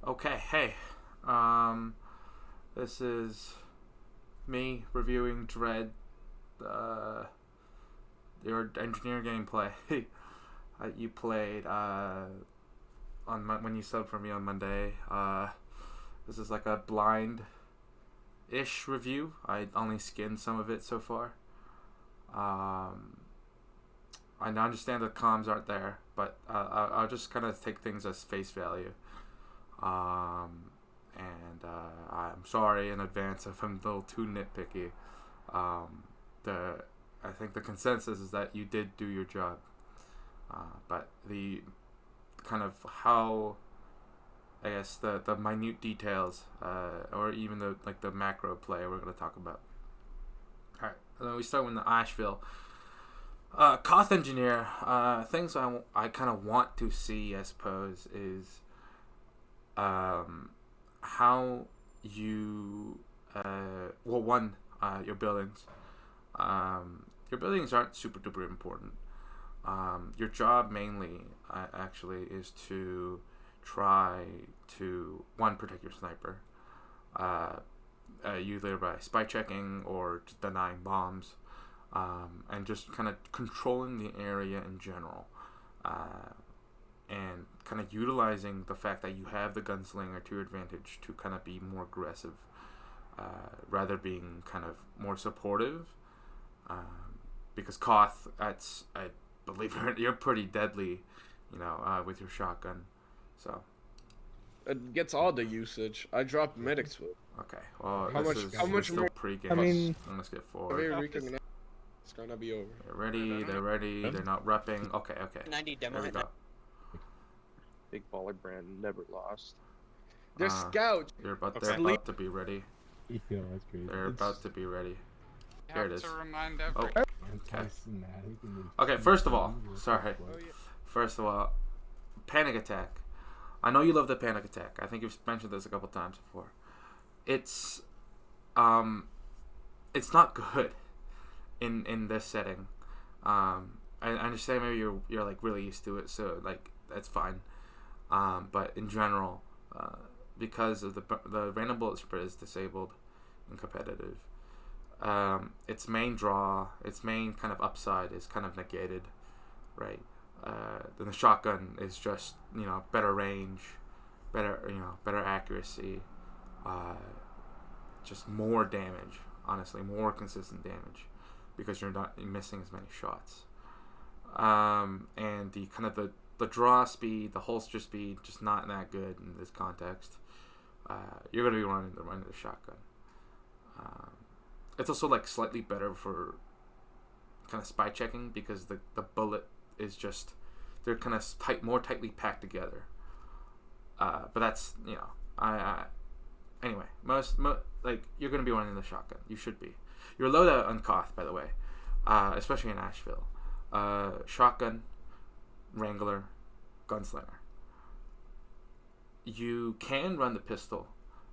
Okay, hey. Um, this is me reviewing uh, your engineer gameplay. You played when you subbed for me on Monday. This is like a blind-ish review. I only skinned some of it so far. Um, I understand the comms aren't there, but I'll just kind of take things as face value. Um, I'm sorry in advance if I'm a little too nitpicky. Um, I think the consensus is that you did do your job, but the kind of how I guess the minute details, or even the macro play we're gonna talk about. All right, and then we start with the Ashville. Koth engineer. Things I kind of want to see, I suppose, is how you your buildings. Your buildings aren't super duper important. Your job mainly actually is to try to protect your sniper, either by spy checking or just denying bombs, and just kind of controlling the area in general, and kind of utilizing the fact that you have the gunslinger to your advantage to kind of be more aggressive, rather being kind of more supportive, because Koth, I believe you're pretty deadly, with your shotgun, so. It gets all the usage. I dropped medics with. Okay, well, How much still more? pre-game. I mean, let's get forward. It's gonna be over. They're ready, they're not repping. Okay. 90 demo. There we go. Big baller brand never lost. They're scouts. They're about to be ready. Yeah, that's crazy. They're about to be ready. Here it is. To remind every Okay, first of all, sorry. First of all, panic attack. I know you love the panic attack. I think you've mentioned this a couple times before. It's not good in this setting. I understand maybe you're like really used to it, so like that's fine. But in general, because of the random bullet spread is disabled in competitive, its main draw, its main kind of upside is kind of negated, right? Then the shotgun is just better range, better accuracy, just more damage. Honestly, more consistent damage because you're not missing as many shots. And the kind of the draw speed, the holster speed, just not that good in this context. You're gonna be running the shotgun. It's also like slightly better for kind of spy checking because the bullet is just, they're kind of more tightly packed together. But that's anyway, most like you're gonna be running the shotgun. You should be. Your loadout on Koth, by the way, especially in Ashville, shotgun, Wrangler, gunslinger. You can run the pistol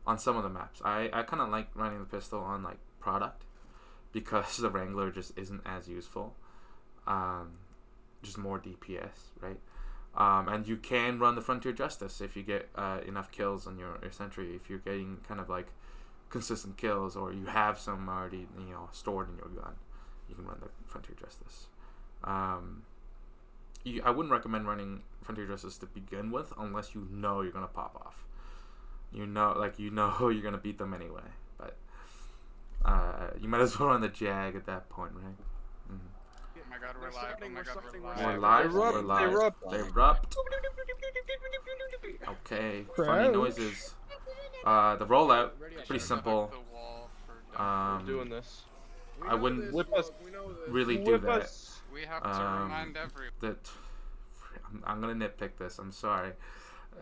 on some of the maps. I kind of like running the pistol on like product because the Wrangler just isn't as useful. Just more DPS, right? And you can run the Frontier Justice if you get enough kills on your sentry. If you're getting kind of like consistent kills, or you have some already stored in your gun, you can run the Frontier Justice. I wouldn't recommend running Frontier Justice to begin with unless you know you're gonna pop off. You're gonna beat them anyway. But you might as well run the Jag at that point, right? Mm-hmm. Oh my god, we're live. We're live. They erupt. Okay, funny noises. The rollout, pretty simple. Doing this. I wouldn't Whip us. really do that. We have to remind everyone. I'm gonna nitpick this. I'm sorry.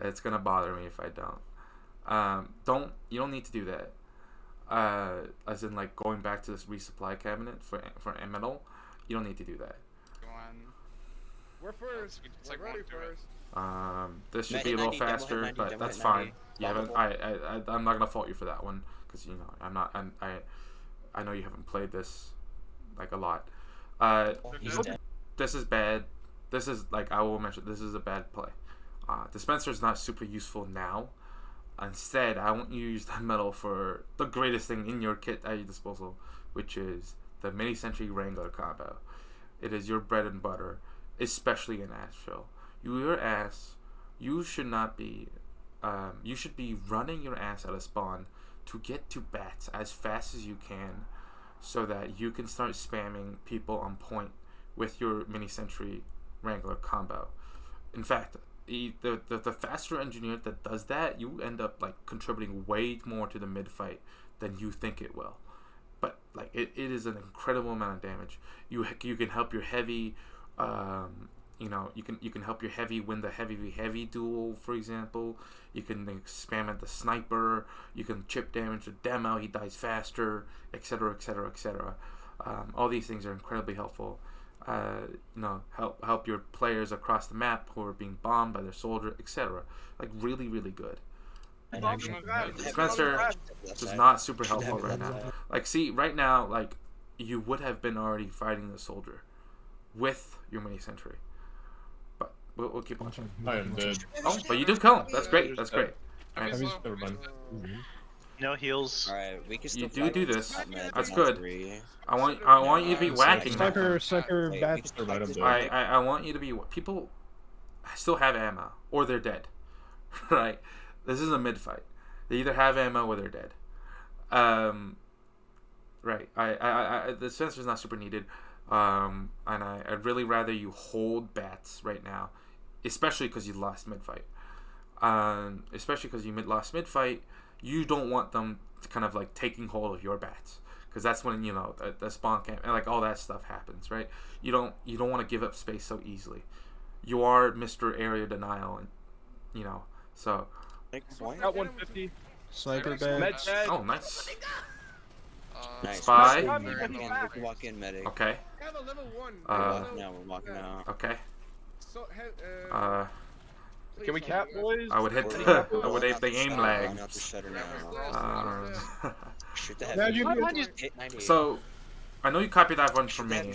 It's gonna bother me if I don't. You don't need to do that. As in like going back to this resupply cabinet for metal. You don't need to do that. We're first. It's We're like ready first. This should be a little faster, but that's fine. You haven't. I'm not gonna fault you for that one because I'm not. I know you haven't played this like a lot. This is bad. This is like I will mention. This is a bad play. Dispenser is not super useful now. Instead, I want you to use that metal for the greatest thing in your kit at your disposal, which is the Mini Sentry Wrangler combo. It is your bread and butter, especially in Ashville. You should not be, you should be running your ass out of spawn to get to bats as fast as you can, so that you can start spamming people on point with your Mini Sentry Wrangler combo. In fact, the faster engineer that does that, you end up like contributing way more to the mid fight than you think it will. But like it is an incredible amount of damage. You can help your heavy, you can help your heavy win the heavy duel, for example. You can spam at the sniper. You can chip damage the demo. He dies faster, etc., etc., etc. All these things are incredibly helpful. Help your players across the map who are being bombed by their soldier, etc. Like really, really good. Spencer is not super helpful right now. Like, see, right now, like, you would have been already fighting the soldier with your Mini Sentry. But we'll keep watching. I am dead. Oh, but you do kill him. That's great. That's great. Right. Never mind. No heals. Alright, we can still You do this. Med, That's good. I want you to be whacking. Sucker, bats. I want you to be. People still have ammo or they're dead. Right. This is a mid fight. They either have ammo or they're dead. Right. The sensor's not super needed. And I'd really rather you hold bats right now, especially because you lost mid fight. Especially because you lost mid fight, you don't want them to kind of like taking hold of your bats, because that's when the spawn camp and like all that stuff happens, right? You don't want to give up space so easily. You are Mr. Area Denial, and so. Got 150. Sniper bed. Oh, nice. Nice. Spy. Walk in, medic. Okay. We're walking out. Okay. Can we cap, boys? I would hit the aim lag. So, I know you copied that one from me.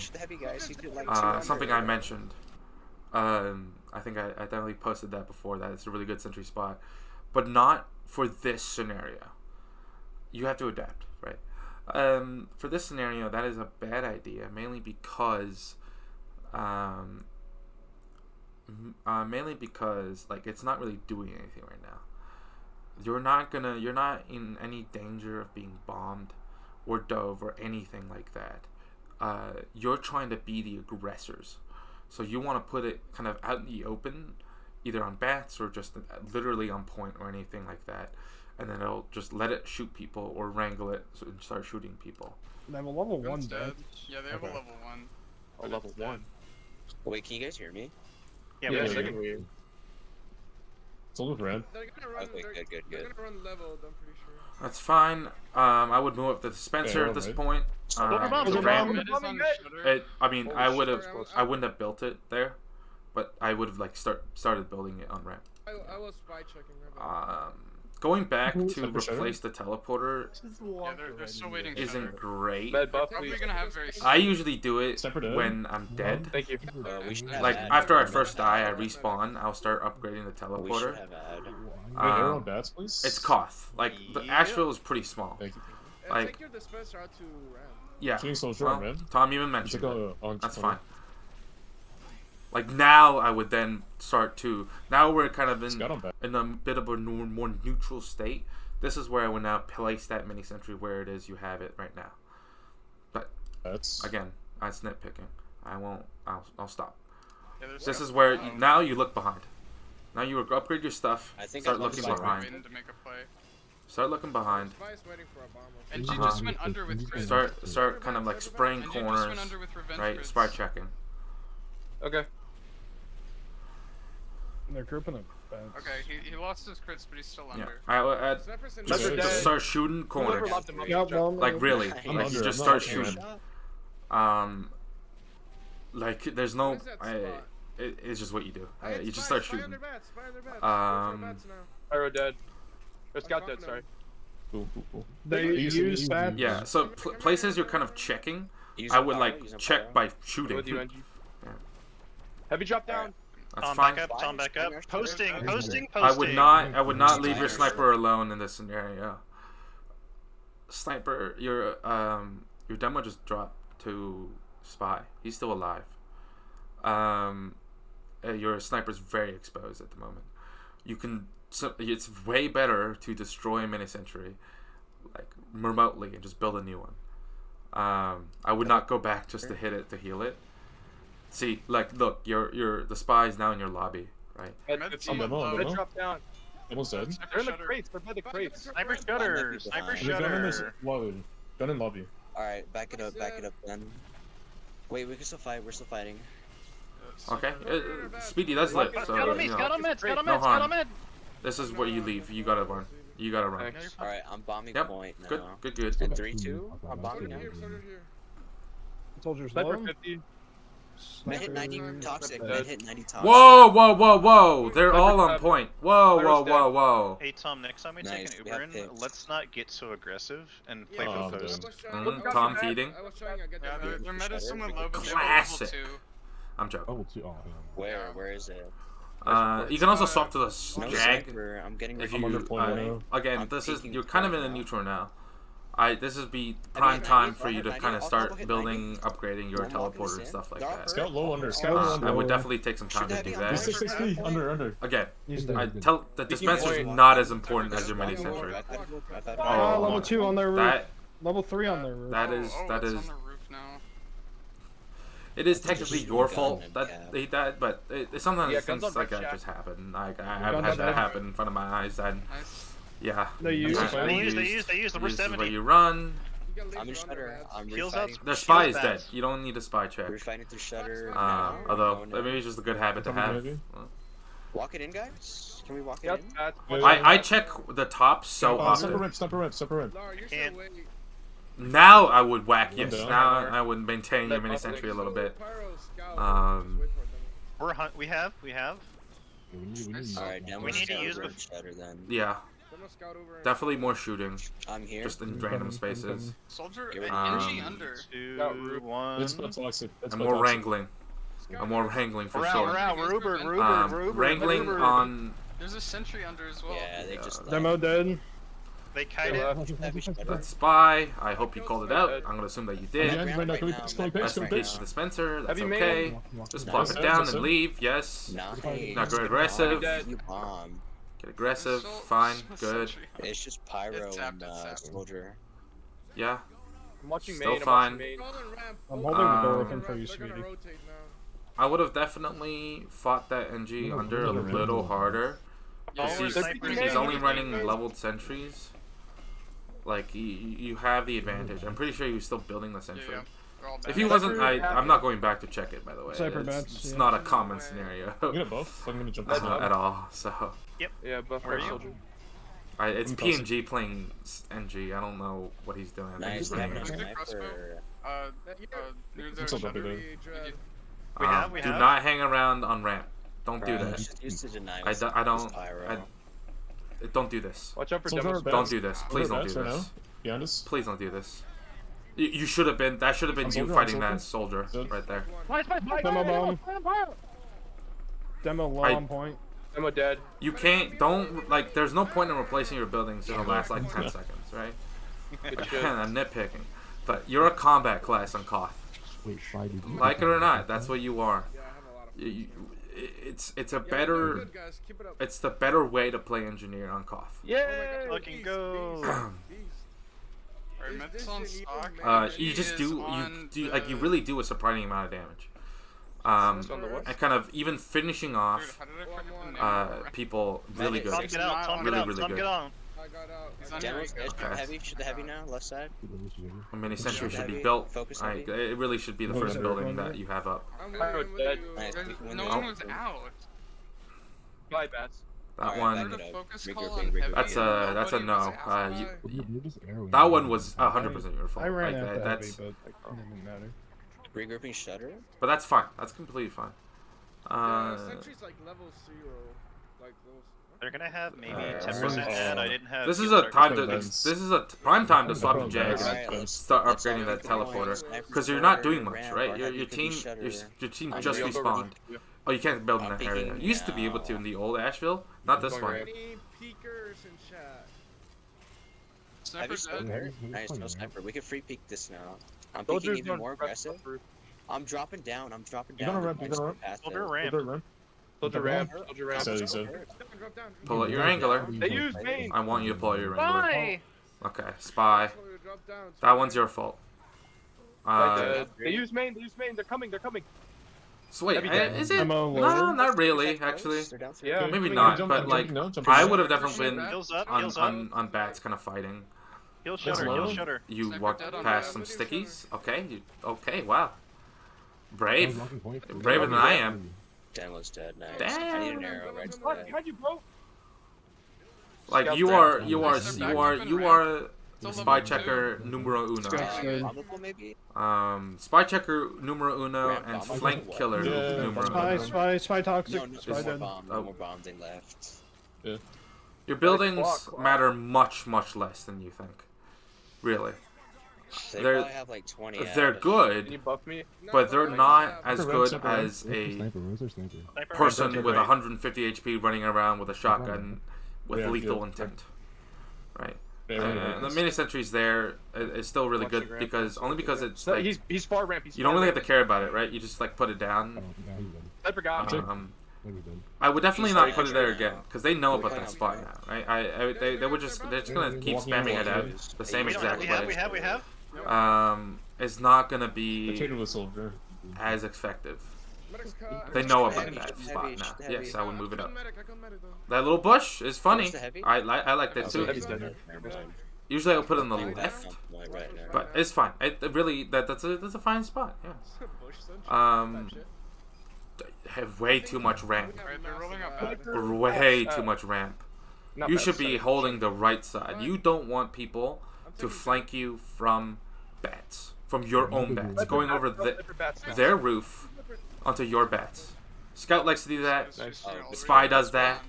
Something I mentioned. I think I definitely posted that before. That it's a really good sentry spot, but not for this scenario. You have to adapt, right? For this scenario, that is a bad idea, mainly because like it's not really doing anything right now. You're not in any danger of being bombed or dove or anything like that. You're trying to be the aggressors, so you want to put it kind of out in the open, either on bats or just literally on point or anything like that, and then it'll just let it shoot people or wrangle it and start shooting people. They have a level 1 dead. dead. Yeah, they have a level 1. A level 1. Wait, can you guys hear me? Yeah, Yeah, we I can. can hear you. It's a little red. They're gonna run. Okay, good. They're gonna run leveled, I'm pretty sure. That's fine. I would move up to the Spencer at this point. The ramp. It is on Shutter. I mean, I wouldn't have built it there, but I would have like started building it on ramp. I was spy checking. Right. Going back to replace the teleporter Yeah, they're still waiting. isn't great. Med buff, Probably please. gonna have very. I usually do it Separate when I'm dead. Thank you. We should have Like ad. after I first die, I respawn. I'll start upgrading the We should teleporter. have ad. Wait, everyone bats, please? It's Koth. Like the Ashville is pretty small. Thank you. Like- Take your dispenser out to ramp. Yeah. Shooting soldier, Well, man. Tom even It's mentioned like it. on That's fine. Like now, I would then start to. Now we're kind of It's got him back. in a bit of a more neutral state. This is where I would now place that mini sentry where it is. You have it right now. But That's again, that's nitpicking. I won't. I'll stop. Yeah, there's This stuff is where behind. now you look behind. Now you upgrade your stuff. I think Start I looking love behind. Waiting to make a play. Start looking behind. Spy's waiting for a bomb. And she just went under with crit. Start kind of like spraying And you just corners. went under with revenge Right. crits. Spy checking. Okay. they're grouping up bats. Okay, he lost his crits, but he's still Yeah. under. I'd Sniper's in just, there. just start shooting Whoever corners. locked him up, Yep, drop. Like really, I'm like you under, just I'm start not shooting. shooting. Like there's no. Where's that spot? It's just what you do. Hey, You just spy, start spy on shooting. their bats, spy on their bats. Um, Go for bats now. Pyro dead. Or Scout dead, Fuck sorry. Cool. They use bats. Yeah. So places you're kind of checking, Use I a would pyro, like use a check pyro. by I'm shooting. with you, NG. Yeah. Heavy drop down. That's Tom fine. back up. Tom back up. Posting. I would not leave your sniper alone in this scenario. Sniper, your demo just dropped to spy. He's still alive. Your sniper's very exposed at the moment. It's way better to destroy a mini sentry, like remotely, and just build a new one. I would not go back just to hit it to heal it. See, like, look, the spy is now in your lobby, right? Med drop down. Almost dead. They're in the crates. They're by the crates. Sniper shutter. Sniper Gun in this shutter. lobby. Gun in lobby. Alright, back it up then. Wait, we can still fight, we're still fighting. Okay, Speedy, that's lit. So, Scout on me, you know, scout on mid, scout on no mid, scout on harm. mid. This is where you leave. You gotta run. You gotta run. Alright, I'm bombing Yep. point now. Good. In 3-2, I'm bombing now. Soldiers Sniper low. 50. Med hit 90 toxic, med hit 90 toxic. Whoa! They're all on point. Whoa! Hey Tom, next time we take Nice, an we Uber have in, picks. let's not get so aggressive and play Yeah. for post. Tom feeding. Yeah, their med is somewhat low, but they're Classic. level 2. I'm joking. Level 2. Oh, Where is it? You can also swap to the No Jag. sniper, I'm getting If ready. I'm under you point right now. again, I'm this is peeking you're kind of in a point now. neutral now. This is be I prime hit time 90, for you to I hit kind of 90, start I'll hit building, 90. upgrading your I'm walking teleporter this and in. stuff like Dark that. Scout low under. Scout low under. I would definitely take some time to do Should that. that He's 660. Under. Again, He's I dead. tell the dispenser is point. not as important as your mini sentry. Oh, level 2 on their roof. That Level 3 on their roof. that is Oh, that it's is on the roof now. it is technically your fault gun that and they that, but sometimes Yeah, things guns on like that Red just happen. Like Guns I've on had that Red. happen in front of my eyes, and Nice. yeah. They use- I They use the This is where 70. you run. I'm in shutter. I'm Heals up. refighting. The spy is Shield dead. bats. You don't need a spy check. Refighting through shutter. Although no. maybe it's just a good habit to Coming have. maybe? Walk it in, guys. Can we walk it Yep, in? that's I check the top so Sniper often. red. Sniper red. And Now I would whack yes. Window. Now I would maintain your mini sentry a little bit. we have. Alright, now We we're need to use shutter bef- shutter then. Yeah, definitely more shooting, I'm here. just in random spaces, Soldier, Get rid of NG it. under. 2, 1. It's about toxic. and more wrangling. And more wrangling for We're out. sure. We're out. We're Ubered. We're Um, Ubered. We're Ubered. Wrangling We're Ubered. on There's a sentry under as well. Yeah, they just left. Demo dead. They kite it. Heavy shutter. the spy. I hope you called it out. I'm gonna assume that you Yeah, did. right now. Can we pitch? Can we pitch? Rest Can in we peace pitch? to dispenser. That's Heavy okay. man. Just plop it Nice. down Nice. and leave. Yes. Nice. Not very aggressive. You bomb. Get aggressive. Sol- Fine. Good. sentry. It's just pyro It's tapped, and it's tapped. soldier. Yeah. I'm watching Still main. fine. I'm watching main. I'm holding the door Um, open for you, Speedy. I would have definitely fought that NG under a little harder. Because Oh, he's, snipers. he's only running leveled sentries. Like, you have the advantage. I'm pretty sure he was still building the sentry. Yeah. They're all If bad. he wasn't, I'm not going back to check it, by the way. Sniper It's, bats, it's yeah. not a common scenario I'm gonna buff. I'm gonna jump That's this up. at all. So, Yeah, buff Where are our you? soldier. it's I'm PNG playing NG. I don't know what he's doing. I think he's Nice. playing Nice Can I NG. get a crossbow? sniper. Near I'm their still shutter. bumping We have. Do not hang around on ramp. Don't do Bro, that. just used to deny I us don't- I with don't- pyro. Don't do this. Watch out for Soldier demo. bats. Don't do this. Please don't do Bats right this. now. Behind us. Please don't do this. You should have been. That should have been I'm you soldier, fighting I'm that soldier Good. right there. Demo bomb. Demo low I- on point. Demo dead. You can't. Don't like. There's no point in replacing your buildings in the last like 10 seconds, right? Good shit. Again, I'm nitpicking, but you're a combat class on Koth. Like it or not, that's what you are. It's a better. It's the better way to play engineer on Koth. Yeah. Fucking go. Alright, med's on stock. You NG just is do on like you the- really do a surprising amount of damage. It's on the what? And kind of even finishing Dude, off how did I forget the name of it? people really good. Tom, get out. Tom, get Really, out. really Tom, good. get on. He's on Demo's here. edge. Okay. Heavy. Should the heavy now? Left side. A mini sentry should be Heavy, built. focus Like, heavy. it really should be the Focus first heavy. building that you have up. Pyro dead. Nice. There's- we can win No the one game. was out. Bye, bats. That Alright, one. back Heard it a up. focus Regrouping, call on regrouping. heavy That's and a nobody no. was out. That one was 100% your fault. I ran Like, after that's, heavy, but it didn't matter. Regrouping shutter. but that's fine. That's completely fine. Sentry's like level 0. Like those. They're gonna have maybe Uh, 10% ad. I didn't have. this is field a time target. to. Events. This is a prime time to swap to Jag. Alright, let's Start let's upgrading all that go point. teleporter Sniper because you're not shutter, doing much, ramp, right? or Your heavy could be team, shutter. your team I'm just real respawned. Oh, you can't build in I'm that area. thinking You used to be able to now. in the old Ashville. Not this Going one. right. Any peekers in chat? Have you Sniper's still dead. there? Yeah, Nice, he's no fine, sniper. We can free peek this now. I'm Soldiers peeking even don't more press aggressive. roof. I'm dropping down. I'm dropping You're down. gonna ramp, you're Next gonna to ramp. passive. Soldier ramp. Soldier ramp. Soldier ramp. Soldier ramp. So, so. Drop down. Pull out your angler. They use main. I want you to pull out your angler. Why? Okay, spy. Drop down. That one's your fault. They use main. They use main. They're coming. They're coming. So wait, Heavy dead. is it? Ammo No, lower. not really. Actually, They're down for Yeah. maybe Coming not. Jump, But jump, like, no, jump I in. would have definitely been Heals up. on Heals up. on bats, kind of fighting. Heal shutter. Heal shutter. You Sniper walked dead on past that. some stickies. Okay, okay, wow. Brave, Walking point. braver than I am. Demo's dead. Nice. Damn. I need an arrow right to What? that. Behind you, bro. Like Scout you there. are It's a spy level checker two. numero uno. Scout. Bombable maybe? Spy checker numero uno Ramp and bomb. flank killer Yeah, numero Spy, uno. spy toxic. No, no Spy more dead. bomb. Oh. No more bombing left. Your buildings Clock. matter much less than you think. Really, They They're- probably have like 20 they're out. Can you good, buff me? but they're not as Sniper good sniper as Where's a sniper? Where's our sniper? Sniper person Right, with right. 150 HP running around with a shotgun with Yeah, lethal yeah. intent. Right. Yeah, right, The right. mini sentry's there is still really Watching good ramp. because it's So like he's far ramp. He's you don't far really have ramp. to care about it, right? You just like put it Oh, down. yeah, he's dead. Sniper got me. He's dead. I would definitely He's not already put it there controlling again now. because they know We're about playing that on spot fire. now, right? They're just gonna keep Walking spamming in it out Walking. the same We exact We way. have. It's not gonna I be traded with soldier. as effective. Medic's cut. They know about Heavy, that heavy, spot heavy, now. heavy. Yes, I would move it up. Medic, I got medic though. That little bush is funny. Where's the heavy? I like that Oh, too. Heavy's dead. Never mind. Usually I'll put it on the Back left, on point right now. but it's fine. It really that's a fine spot. Yeah. Bush sentry. Um, Type shit. have way too much ramp. Alright, they're rolling up back. Way too much ramp. Not You bad, should be sorry. holding the right side. You don't want people to flank you from bats, from your own bats, going over Sniper bats now. their roof onto your bats. Scout likes to do that. Nice. Spy does that.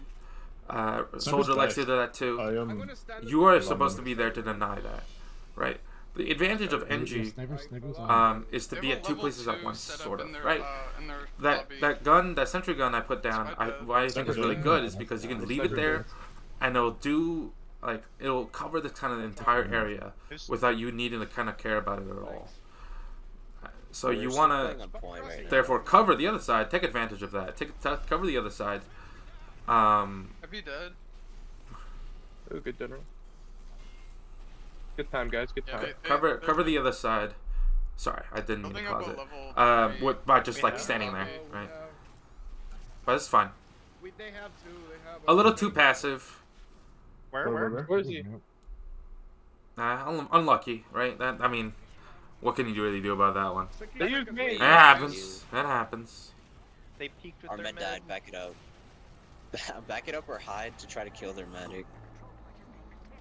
Soldier dead. likes to do that too. I I'm am. gonna stand You are supposed to be there to deny that, right? The advantage of NG is to They be have at a two level places at 2 once, set up sort in of, their, right? in their That lobby. that sentry gun I put down, why I think is really good is because you can leave it there, and it'll do it'll cover the kind of entire area without you needing to kind of care about it at all. So We're you still want playing to on point right now. therefore cover the other side, take advantage of that, cover the other side. Heavy dead. Oh, good dinner. Good time, guys. Good Yeah, time. cover the other side. Sorry, I didn't mean to Building up cause a it. level 3. By just like Yeah. standing there, Oh, right? yeah. But it's fine. They have two. They have A little too passive. Where? Where is he? Unlucky, right? That I mean, what can you really do about that one? They use me. It happens. That happens. They peeked with Our their med died. Back it up. Back it up or hide to try to kill their medic.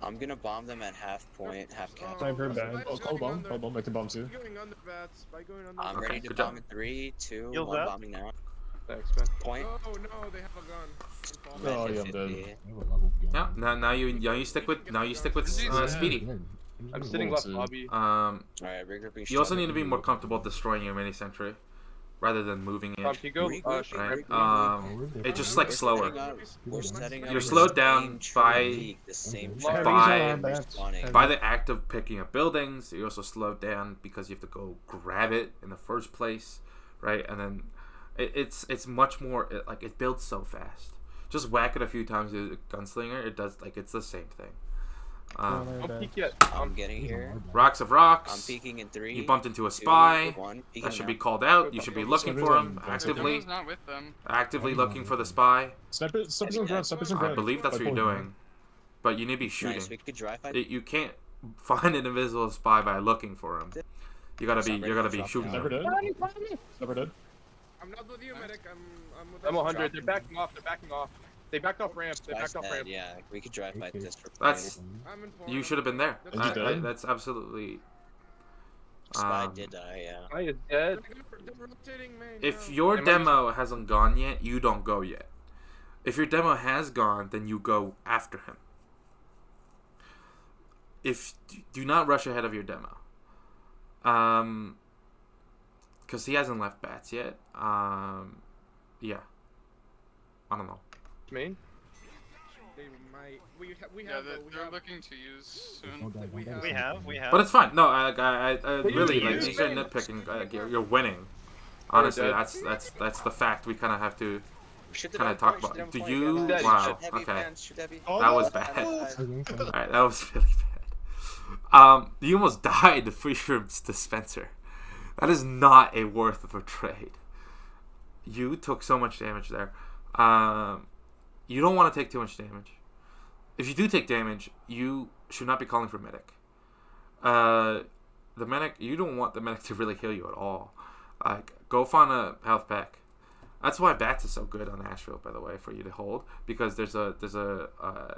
I'm gonna bomb them at half point, half cap. Sniper bad. Oh, call bomb. Call bomb. I can bomb too. Going under bats. By going under. I'm Okay, ready to good bomb job. in 3, 2, Heals 1. up. Bombing now. Thanks, man. Point. Oh no, they have a gun. I'm at Oh, yeah, I'm 50. dead. Yeah. Now you stick with Speedy. I'm sitting left lobby. Alright, regrouping. You also need to be more comfortable destroying your mini sentry, rather than moving it. Can you go? Right. It's just like slower. We're setting up You're the slowed down same by- peak, the same Heavy's trap. by- on our bats. Respawning. By the act of picking up buildings, you're also slowed down because you have to go grab it in the first place, right? And then it's much more it builds so fast. Just whack it a few times with a gunslinger, it does it's the same thing. Don't peek yet. I'm getting here. Rocks of I'm rocks. peeking in 3. You bumped into a 2, spy. 1. Peeking That should be now. called out. You should be looking for him actively. Demo's not with them. Actively looking for the spy. Snipers in front. Snipers in I front. believe that's what you're doing, but you need to be shooting. Nice, we could dry fight. You can't find an invisible spy by looking for him. You gotta be shooting Sniper them. dead. Sniper dead. I'm not with you, medic. I'm with. I'm 100. They're backing off. They're backing off. They backed off ramp. They Spy's backed off dead, ramp. yeah, we could dry fight this for That's I'm in point. you should have been there. Is he dead? That's absolutely. Spy did die, yeah. Spy is dead. They're rotating main If now. your Am I- demo hasn't gone yet, you don't go yet. If your demo has gone, then you go after him. Do not rush ahead of your demo. Because he hasn't left bats yet. Yeah. I don't know. Main? They might. We Yeah, have. they're looking to use soon. Don't die, don't die. We have. But it's fine. No, I really you like use these are Spain. nitpicking. You're winning. Honestly, Dead. that's the fact we kind of have to Shoot the kind of dumb talk point, about. shoot the Do dumb you? point, Dead. Wow. Shoot heavy, Okay. man, shoot heavy. Oh, That no. was bad. Okay. Alright, that was really bad. You almost died the free shrimps dispenser. That is not a worth of a trade. You took so much damage there. You don't want to take too much damage. If you do take damage, you should not be calling for medic. The medic, you don't want the medic to really heal you at all. Like, go find a health pack. That's why bats is so good on Ashville, by the way, for you to hold, because there's a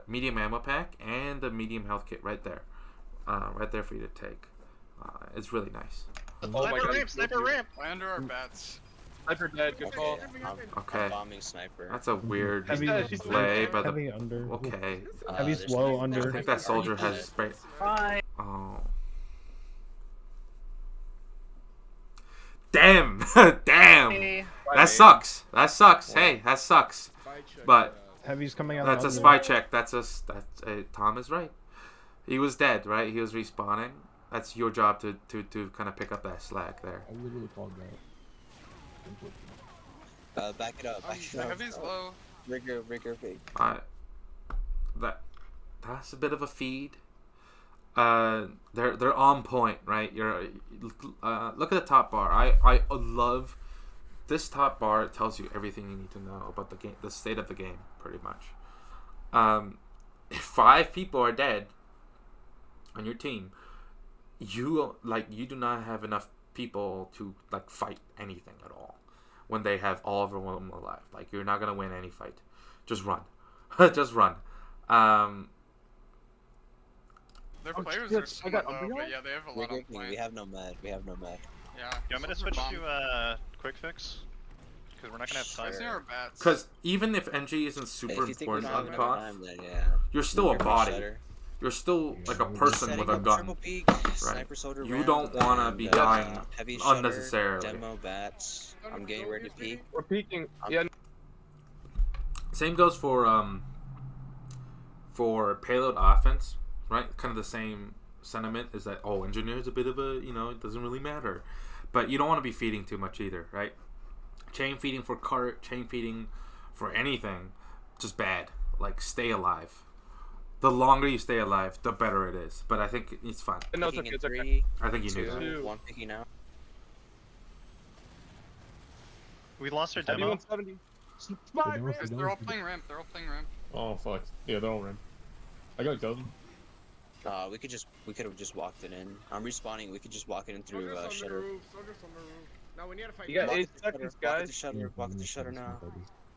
medium ammo pack and a medium health kit right there for you to take. It's really nice. Oh my Sniper god. ramp, sniper ramp. Fly under our bats. Sniper dead, good call. Okay, I'm bombing sniper. that's a weird Heavy- play by the. Heavy under. Okay, Heavy There's slow no- under. I think that soldier has spray. Oh. Damn! Damn! That sucks. That sucks. Hey, that sucks. But Heavy's coming out. that's a under. spy check. Tom is right. He was dead, right? He was respawning. That's your job to kind of pick up that slack there. I literally called that. Back it up. Back it up. Heavy's low. Rigger, big. That's a bit of a feed. They're on point, right? Look at the top bar. I love this top bar. It tells you everything you need to know about the game, the state of the game, pretty much. If 5 people are dead on your team, you do not have enough people to like fight anything at all. When they have all of them alive, like, you're not gonna win any fight. Just run, just run. Their Oh, players shit, are I so got low, Umbreon? but yeah, they have a lot Rigger, on point. we have no med. Yeah. You want me to Soldier switch bomb. to quick fix? Because we're not gonna have time. Fly near our bats. Because even if NG isn't super If you think we important don't on have COD, enough time, then yeah. you're still a Rigger, body. shutter. You're still like a Yeah. person Setting with a up gun. triple peak, sniper soldier You ramp, don't wanna and, be dying heavy shutter, unnecessarily. Demo bats. I'm getting ready to peek. We're peeking. Yeah, Same goes for payload offense, right? Kind of the same sentiment is that, oh, engineer's a bit of a, it doesn't really matter. But you don't want to be feeding too much either, right? Chain feeding for cart, chain feeding for anything, just bad. Like, stay alive. The longer you stay alive, the better it is. But I think it's fine. no, it's Picking okay. in It's okay. 3, I think you knew 2, that. Two. 1 picking out. We lost our Heavy demo. 170. Guys, they're all playing ramp. They're all playing ramp. Oh, fuck. Yeah, they're all rim. I got gun. We could have just walked it in. I'm respawning. We could just walk it in through Soldiers on the shutter. roof. Soldiers on the roof. Now we need to fight. You got Walk 8 at the shutter, seconds, walk at guys. the shutter. Walk at the shutter now. No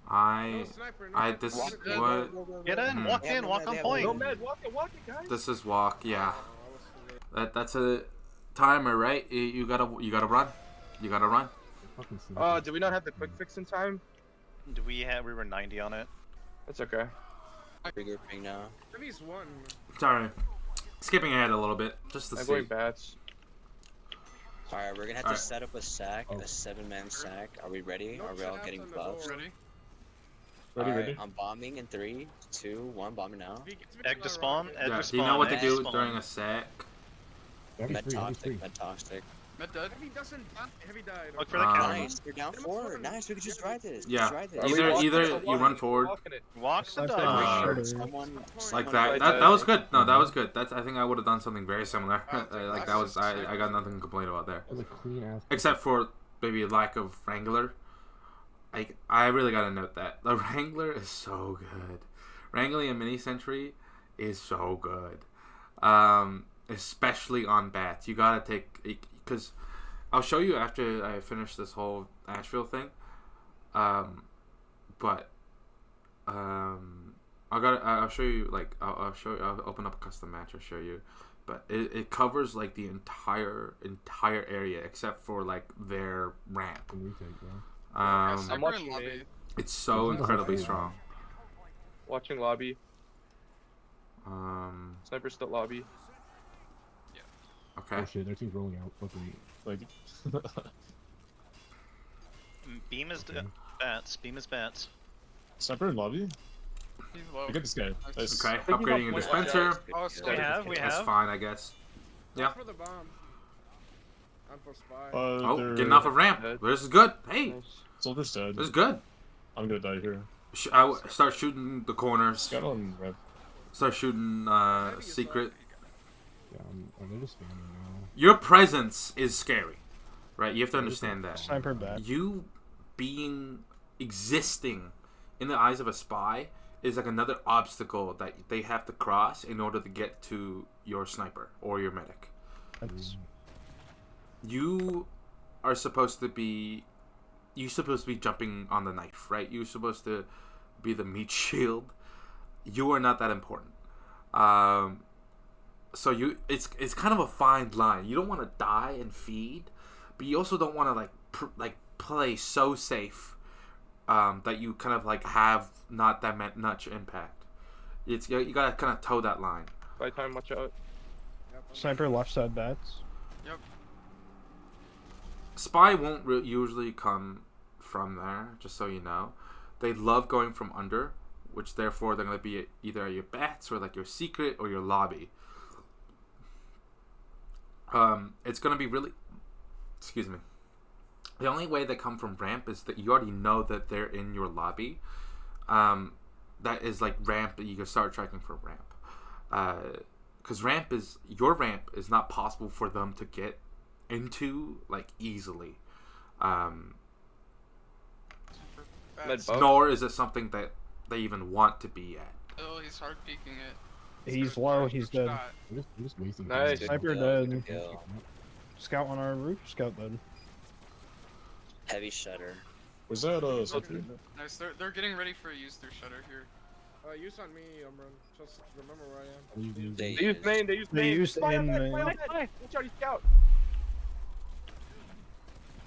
I sniper. No I sniper, dis- no what- sniper. Get in, Hmm. walk in, walk on point. No med, walk it, guys. this is walk, yeah. Oh, I was too late. That's a timer, right? You gotta run. You gotta run. Fucking sniper. Did we not have the quick fix in time? We were 90 on it. That's okay. Rigger ping now. Heavy's 1. Sorry. Skipping ahead a little bit, just to I'm see. going bats. Alright, we're gonna have Alright. to set up a sack, Oh. a 7-man sack. Are we ready? No Are we all traps getting on the buffs? door. Ready? Ready, Alright, ready? I'm bombing in 3, 2, 1. Bombing now. Egg to spawn, egg Yeah. to Do spawn. you know what to egg to do spawn. during a sack? Heavy Med free, heavy free. toxic. Med toxic. Mid dead. Heavy doesn't die. Heavy died. Look for the Um, counter. Nice. We're down 4. Nice. We could just drive this. Yeah. Just drive this. Are we Either walking either it or you walking run it? forward Walking it. Walk the Sniper dog. shutter. Someone. like someone that. right That there. was good. No, that was good. That's I think I would have done something very similar. Oh, Like that was I got nothing to complain about there, That was a clean ass. except for maybe lack of Wrangler. I really gotta note that the Wrangler is so good. Wrangling a mini sentry is so good, especially on bats. You gotta take, because I'll show you after I finish this whole Ashville thing. But I'll show you, like I'll show you, I'll open up a custom match. I'll show you, but it covers like the entire area except for like their ramp. Can retake, bro. Sniper watching in lobby. it. It's so incredibly strong. Watching lobby. Um, Sniper still lobby. okay. Oh shit, their team's rolling out. Fucking. Like, Beam is Okay. bats. Beam is bats. Sniper in lobby? He's low. I get this guy. Nice. Okay, Think he's upgrading up your one. dispenser. Oh, We sorry. have, we That's have. fine, I guess. Yeah. For the bomb. And for spy. Oh, They're- getting off a ramp. Dead. This is good. Hey, Nice. Soldier's dead. this is good. I'm gonna die here. Start shooting the corners. Scout on red. Start shooting secret. Yeah, they're just spamming now. Your presence is scary, right? You have to understand that. Sniper back. You existing in the eyes of a spy is like another obstacle that they have to cross in order to get to your sniper or your medic. That's You are supposed to be jumping on the knife, right? You're supposed to be the meat shield. You are not that important. So it's kind of a fine line. You don't want to die and feed, but you also don't want to play so safe that you kind of like have not that much impact. You gotta kind of toe that line. By time, watch out. sniper left side bats. Spy won't usually come from there, just so you know. They love going from under, which therefore they're going to be either at your bats or like your secret or your lobby. It's going to be really... Excuse me. The only way they come from ramp is that you already know that they're in your lobby. That is like ramp, you can start tracking for ramp. Because your ramp is not possible for them to get into like easily. Med buff. Nor is it something that they even want to be at. Oh, he's hard peeking it. He's low, he's dead. Shot. They're just wasting Nice. time. Sniper Good dead. kill. Scout on our roof. Scout dead. Heavy shutter. Was that sentry? Nice. They're getting ready for a use their shutter here. Use on me, Umran. Just remember where I am. They They use main. They use They main. used Fly in on that, main. fly on that, fly. Watch out, he's scout.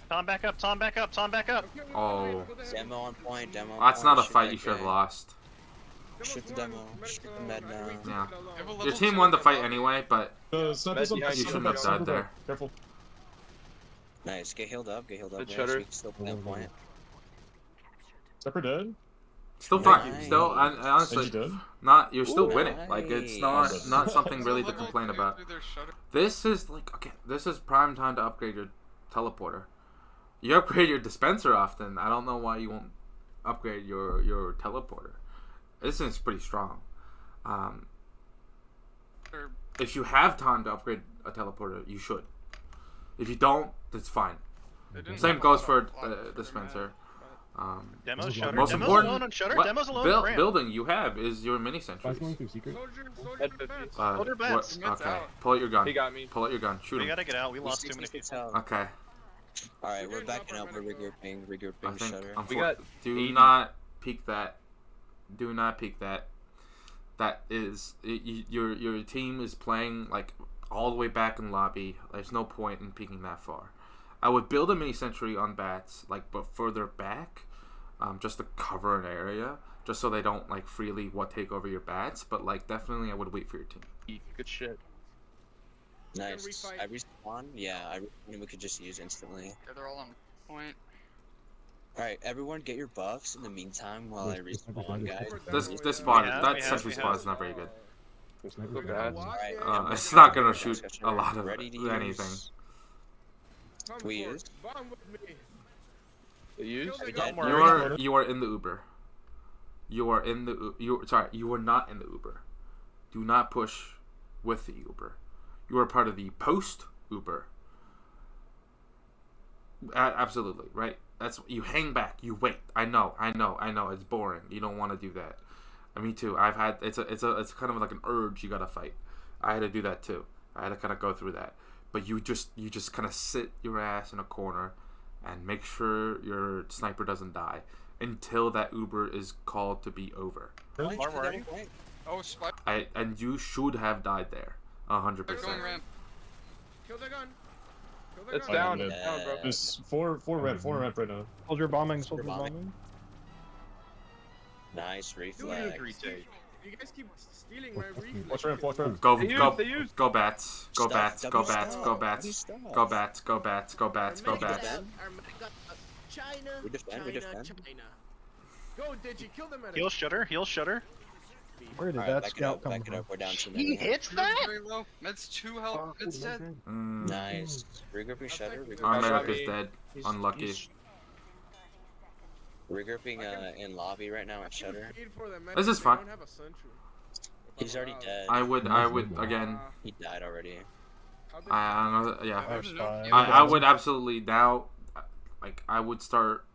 Tom back up, Tom back up, Tom back up. Oh. Demo on point. Demo. On That's point. not a Shoot fight that you should have guy. lost. Shoot the demo. Shoot the med now. Yeah. They have a Your level team 2 won the med fight buff. anyway, but Sniper's on You sniper shouldn't back, have sniper died there. back. Careful. Nice. Get healed up. Get healed up. Good guys. shutter. We can still play on point. Sniper dead? still fine. Nice. Still, honestly, Sentry dead? not you're still Ooh, winning. Like it's nice. not something It's a really to level complain 2 about. through their shutter. This is like okay. This is prime time to upgrade your teleporter. You upgrade your dispenser often. I don't know why you won't upgrade your teleporter. This is pretty strong. They're- If you have time to upgrade a teleporter, you should. If you don't, that's fine. they didn't Same have a goes lot for of blocks dispenser. Demos Most shutter. most Demos important- alone on shutter. What Demos alone on ramp. building you have is your mini Spy's sentries. going through secret. Soldier Med defense. 50. Soldier bats. Gets Okay, out. pull out your gun. He got me. Pull out your gun. Shoot We him. gotta get out. We lost too many Six people. out. Okay. Alright, we're Secret backing is up. We're regrouping. I Regrouping think shutter. We got do 80. not peek that. Do not peek that. That is your team is playing like all the way back in lobby. There's no point in peeking that far. I would build a mini sentry on bats, like but further back, just to cover an area, just so they don't like freely take over your bats. But like definitely, I would wait for your team. Good shit. Nice. refight. I respawn? Yeah, I respawn we could just use instantly. Yeah, they're all on point. Alright, everyone get your buffs in the meantime while I Yes, yes, respawn, yes. guys. This spot, We have- that we have- sentry we spot have. is not very good. Their sniper's Look bad. at Walk in. It's not gonna shoot Discussion. a lot of Ready to anything. use. Come We forward. used. Bomb with me. They use. Kill the Dead. guy. You are in the Uber. You are not in the Uber. Do not push with the Uber. You are part of the post Uber. Absolutely, right? That's you hang back, you wait. I know. It's boring. You don't want to do that. Me too. I've had it's kind of like an urge you gotta fight. I had to do that too. I had to kind of go through that. But you just kind of sit your ass in a corner and make sure your sniper doesn't die until that Uber is called to be over. Point, Where were shoot you? that point. Oh, spy. And you should have died there, 100%. They're going ramp. Kill the gun. Kill the It's gun. down. Yeah. It's down, bro. There's four ramp right now. Soldier bombing. Soldier bombing. bombing. Nice Dude, reflex. you guys keep stealing my reflex. Watch ramp, watch ramp. Go They go use. go bats. Go Stop, bats. Go double bats. stop, Go double bats. stop. Go bats. Go bats. Go bats. Go bats. China. We defend. We defend. China. Go, Digi, kill the medic. Heal shutter. Heal shutter. Where did Alright, that back it scout up, come back it from? up. We're down to He many. hits Med's that. very low. Med's 2 health. Med's dead. Nice. Regrouping shutter. Our Regrouping medic shutter. is dead. Unlucky. Regrouping in lobby right now at shutter. Feed for the medic, This is they fine. don't have a sentry. He's already dead. I would again. He died already. I don't know. Yeah. There's five. I would absolutely now, like I would start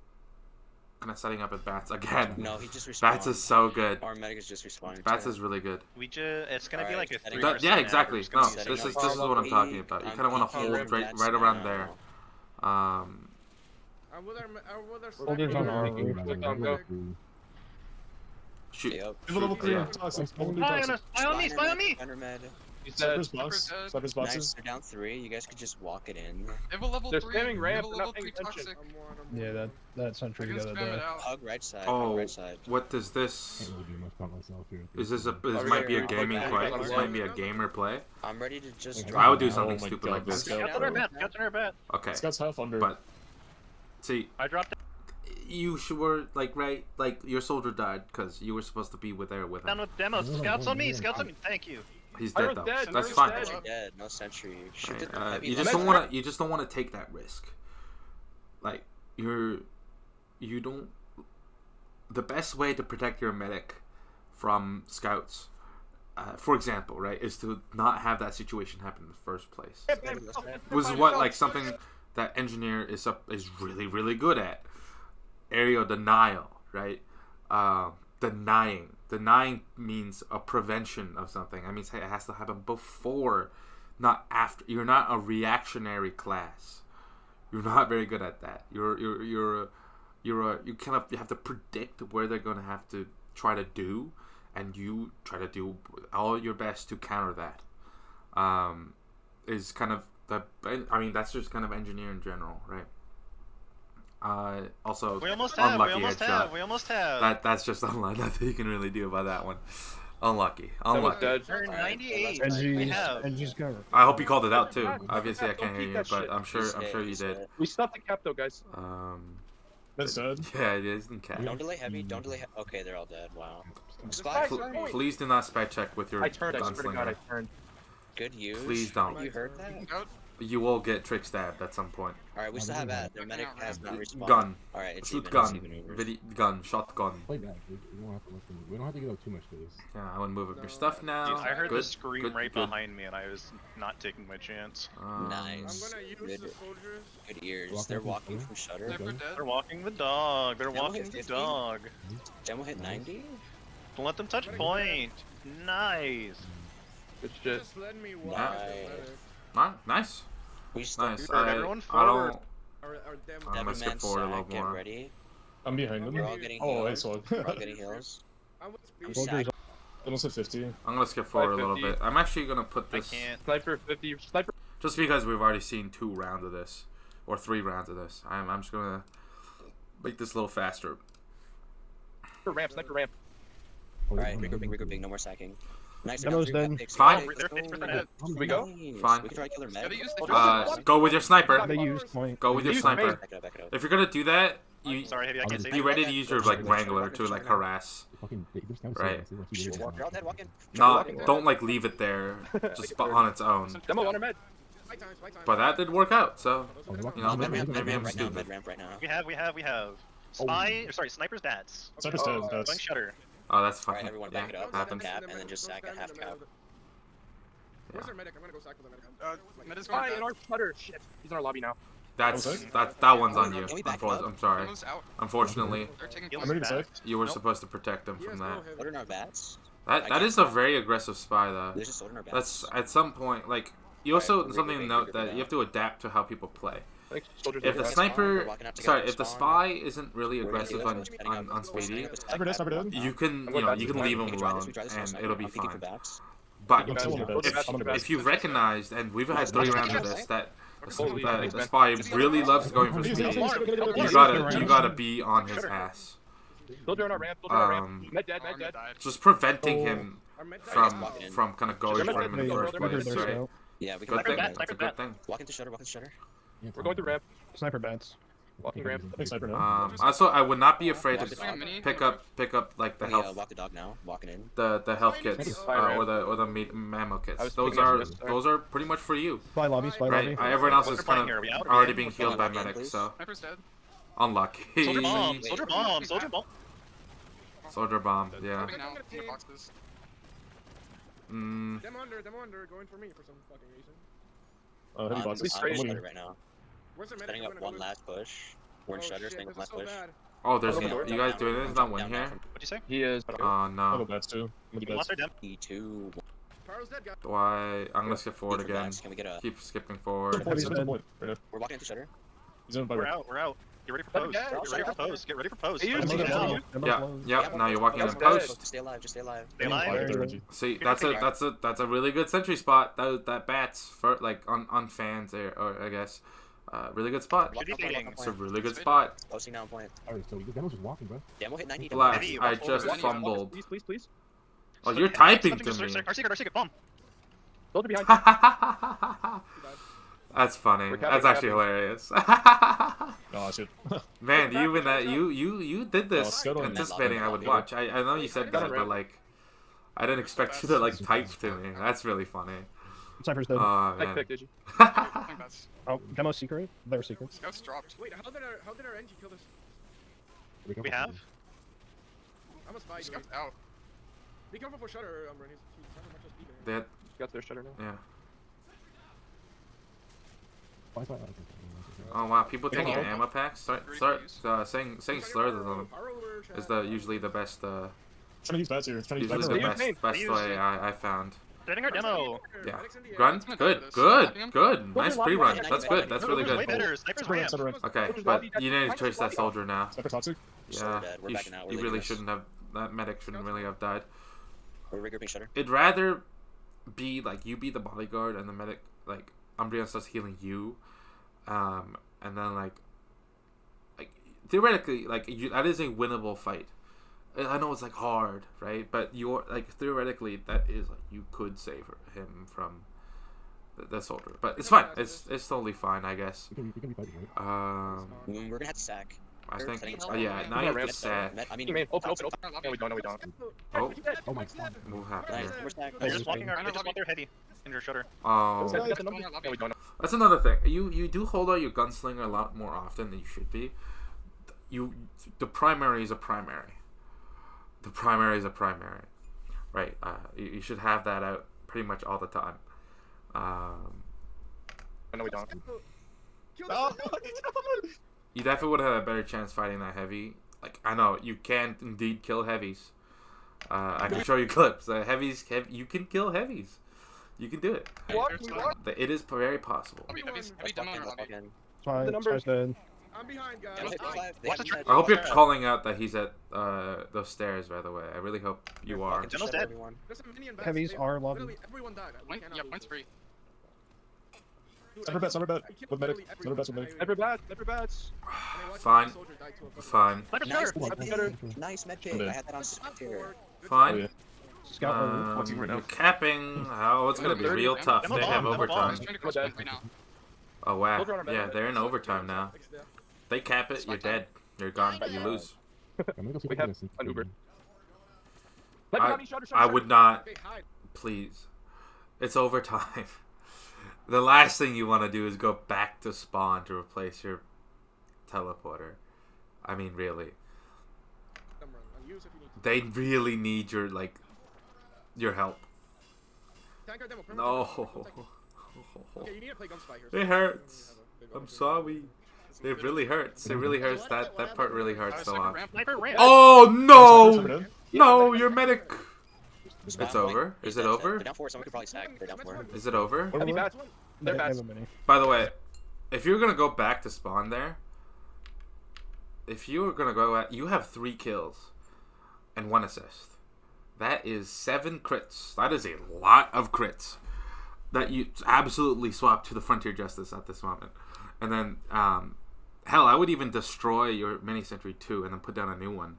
kind of setting up with bats again. No, he just respawned. Bats is so good. Our medic is just respawning. Bats is really good. It's gonna be like a Alright, 3%. Yeah, exactly. average. No, It's gonna this be is like- what I'm talking about. You kind of want to hold right around there. I'm with our Soldiers on our roof. medic. Shoot. Yep. Give a level 3 Yeah. on toxic. Spy on me! Spy on me! Spiner med. Sniper's box. dead. Sniper's Nice, boxes. they're down 3. You guys could just walk it in. They have a level They're 3. spamming They have ramp, a they're level not paying 3 attention. toxic. Yeah, that I sentry can the other spam it day. out. Hug right side. Oh, Hug right side. what does this? Can't really do much about myself here. Is this this might be a gaming play? This might be a gamer play. I'm ready to just. I would do Oh something my stupid God, like this. this guy. Scout's on our bat. Scout's on our bat. Okay, Scout's half under. but see, I dropped you were like like your soldier died because you were supposed to be there with down him. with demos. Scouts on me. Scouts on me. Thank you. He's Iron's dead though. dead, That's Iron's fine. dead. Sentry dead. No sentry. Shoot Right, the heavy you just left. don't want to take that risk. Like you don't. The best way to protect your medic from scouts, for example, right, is to not have that situation happen in the first place. Was what like something that engineer is really good at. Aerial denial, right? Denying means a prevention of something. I mean, it has to happen before, not after. You're not a reactionary class. You're not very good at that. You have to predict where they're gonna have to try to do, and you try to do all your best to counter that. Is kind of that's just kind of engineer in general, right? Also, We almost have. unlucky We almost headshot. have. We almost have. That's just unlucky. Nothing you can really do about that one. Unlucky. That was Unlucky. dead. Turn 98. NG's, We have. NG's cover. I hope you called it out too. God, Obviously, I don't can't hear keep you, that but shit. I'm sure you did. We stopped the cap though, guys. That's dead. Yeah, it is in cat. Don't delay heavy. Don't delay. Okay, they're all dead. Wow. Spy. Spy. Please do not spy check with your I turned. I swear to God, gunslinger. I turned. Good use. Please don't. You heard that? Scout. You will get trick stabbed at some point. Alright, we still have ad. The medic has not respawned. Gun. Alright, it's Shoot even. gun. It's even over. Gun. Shotgun. Play back. We don't have to look. We don't have to give up too much to this. Yeah, I would move up your stuff now. I heard Good, the scream good, right good. behind me, and I was not taking my chance. Nice. I'm gonna use Good. the soldiers. Good ears. Walk They're up walking and from shutter. Oh, Sniper dead. They're walking the dog. They're Demo walking hit the 50. dog. Demo hit 90. Don't let them touch point. Nice. Good shit. Just let me walk Nice. the medic. Nice. We still. Nice. Everyone I don't. forward. Our demo. I'm gonna skip Devilman forward a little sack, get more. ready. I'm behind We're them. all getting Oh, healed. I saw it. We're all getting heals. I'm with I'm speed. Soldiers sack. Almost at 50. I'm gonna skip forward a little 550. bit. I'm actually gonna put I this can't. Sniper 50. Sniper. just because we've already seen 2 rounds of this, or 3 rounds of this. I'm just gonna make this a little faster. Ramp. Sniper ramp. Alright, regrouping. No more sacking. Nice. Demo's enough. dead. Picks, Fine. picks, They're let's 50% go. dead. Here we go. Nice. Fine. We can try to kill their Gotta medic. use the Go with your sniper. They used point. Go with your Use sniper. main. Back it up, back it up. If you're gonna do that, you Sorry, heavy. I can't say be ready to use your like wrangler to like harass. Fucking this time. Right. They're all dead, walk in. Don't like leave it there just on its own. Demo on our med. Spike time, spike time. But that did work out, so you know Mid ramp, maybe I'm right now, stupid. mid ramp right now. We have. Spy. Sorry, sniper's bats. Sniper's dead. Going That's shutter. Oh, that's Alright, fucking everyone yeah. back it up. Happens. Cap, and then just sack at half cap. Where's their medic? I'm gonna go sack with the medic. Med is going Spy in dead. our shutter. Shit. He's in our lobby now. That one's on you. Can we back it up? I'm sorry. Demo's out. Unfortunately, They're taking Heal I'm ready to back. sack. you were Nope. supposed to protect them He has from no that. heavy. What are our bats? That is a very aggressive spy though. There's just in our bats. That's at some point like you also Alright, something to regrouping, note that regrouping you have to adapt to how people play. Thanks, soldiers. If the We're sniper, walking out together, sorry, if the spawn. spy isn't really We're gonna aggressive do on this, we're setting up. Speedy, Sniper dead, sniper dead. you can you can leave him alone and it'll be fine. But I'm still on the beds. I'm on the beds. if you've recognized, and we've had 3 rounds of this, that Holy the shit. spy really loves going for speed. You gotta be on his ass. Soldier on our ramp. Soldier on our Um, ramp. Med dead. Army Med dead. died. Just preventing him Our med from kind of going for him in the first Sniper place, their right? scout. Yeah, we can Good thing. Sniper That's a good thing. walk into shutter, walk into shutter. We're going through ramp. Sniper bats. Walking ramp. Thanks, sniper now. Also, I would not be afraid Walk to the dog. pick up like the Yeah, health, walk the dog now. Walking in. the health kits, Fire or the ammo I kits. was Those picking are up this, sorry. those are pretty much for you, Spy lobby, spy right? lobby. Everyone else What's is the plan kind here? Are we out? of Are we already in? being What's healed by going on, medics, please? so Sniper's dead. unlucky. Soldier bomb. Soldier bomb. Soldier bomb. Soldier bomb, yeah. Moving now. In the boxes. Mm, Them under, going for me for some fucking reason. Heavy I'm boxes. on I'm shutter winning. right now. Where's the medic? Setting up I'm one gonna last push. We're in go. shutter, Oh, setting shit, up this one is so push. bad. oh, there's Okay, you I'm guys down doing now. it? There's I'm not one down here. now. What'd you say? He is. Oh I have a no. bats too. I'm You gonna lost bats. our dem. E2. Pyro's dead, guys. Why? I'm gonna skip forward Need for again. bats. Can we get a? Keep skipping forward. He's in the point. Right now. We're walking into shutter. He's in by We're right. out. We're out. Get ready for post. Yeah, Get ready for post. Get ready for post. Hey, you Demo's see Post that? low, now. demo's Yeah, low. yeah. Now you're walking in That's post. Stay alive. Just stay alive. Stay alive. Fire. See, that's a really good sentry spot. That bats for like on fans or I guess, really good spot. Walk on point, walk on It's a point. really good spot. Posting down point. Alright, so the demo's just walking, bro. Demo hit 90. Blast! Heavy, I watch just over. fumbled. Please, please, please. Oh, you're typing to Our me. secret bomb. Soldier behind. That's funny. We're That's capping, actually hilarious. Oh shit. Man, you even that you did this Scuttle. anticipating I would watch. I know you said that, but like, I didn't expect you to like type to me. That's really funny. Sniper's dead. Oh Nice man. pick, did you? I think that's. Oh, demo's secret. They're secrets. Scouts dropped. Wait, how did our NG kill this? We have. I'm a spy. Dude. Scouts out. Be careful for shutter, Umbra. He's trying to just be there. They had, Got their shutter now. yeah. Spy. Oh wow, people taking Hello. ammo packs. Start saying slurs of them is the usually the best Trying to use bats here. Trying to use usually bats the here. best way I found. Setting our demo. Yeah. Medic's in the air. Run, good. Nice pre-run. That's good. That's really Way good. better. Sniper's Center right, ramp. center right. Okay, but you need to choice that soldier now. Sniper toxic. Yeah, dead. We're you, backing out. We're you leaving really this. shouldn't have. That medic shouldn't really have died. We're regrouping shutter. It'd rather be like you be the bodyguard and the medic like Umbreon starts healing you, and then like theoretically like that is a winnable fight. I know it's like hard, right? But you're like theoretically that is like you could save him from the soldier, but it's fine. It's totally fine, I guess. We can be fighting, right? We're gonna have to sack. I think Setting yeah. Now you have to sack. I mean, Hey, man, open. toxic. No, we don't. No, we don't. Oh, Oh my god. what happened Nice. here? We're stacked. They're just walking our. They just want their heavy in your shutter. Oh. No, we don't. That's another thing. You do hold out your gunslinger a lot more often than you should be. The primary is a primary. The primary is a primary, right? You should have that out pretty much all the time. No, we don't. You definitely would have a better chance fighting that heavy. Like I know you can indeed kill heavies. I can show you clips. You can kill heavies. You can do it. It is very possible. Heavy Let's demo walk in, or let's walk lobby. in. Spy, The numbers- spy's dead. I'm behind, guys. Demo hit 5. Watch the They have I hope you're med. calling out that he's at those stairs. By the way, I really hope you are. Walking to Demo's shutter, dead. everyone. There's a minion bats. Heavies are lobby. Literally everyone died. We Point, cannot yeah, lose point's this. free. Dude, Sniper bat. Sniper bat. I With medic. literally Sniper bats with everyone. medic. Never bad. Never bad. And I watched Fine. a soldier die to a fucking- Fine. Sniper's Nice shutter. med Better. pick. Nice med pick. I'm dead. I had that on spectator. Fine. Oh, yeah. Scout over. Watching right now. You're capping. Oh, it's gonna be real tough. Demo They have bomb, demo bomb. overtime. I'm trying to cross point right now. Oh wow. Soldier on our back. Yeah, they're in overtime now. They cap it. You're dead. You're gone. You lose. I'm gonna go see We if I can have get a an Uber. I- I would not. Hey, hide. Please. It's overtime. The last thing you want to do is go back to spawn to replace your teleporter. I mean, really. Dumb run. I'll use if you need to. They really need your help. Tank our demo, permanent No. demo. Okay, you need to play Gunspy here. It hurts. I'm sorry. It really hurts. It really hurts. That part really hurts a lot. Sniper ramp. Oh Sniper no! dead. No, your medic. It's over? Is it over? They're down 4. Someone could probably stack. They're down 4. Is it over? Heavy bad. They They're have bad. a mini. By the way, if you're gonna go back to spawn there, if you were gonna go at, you have 3 kills and 1 assist. That is 7 crits. That is a lot of crits that you absolutely swap to the Frontier Justice at this moment. And then, hell, I would even destroy your mini sentry too, and then put down a new one.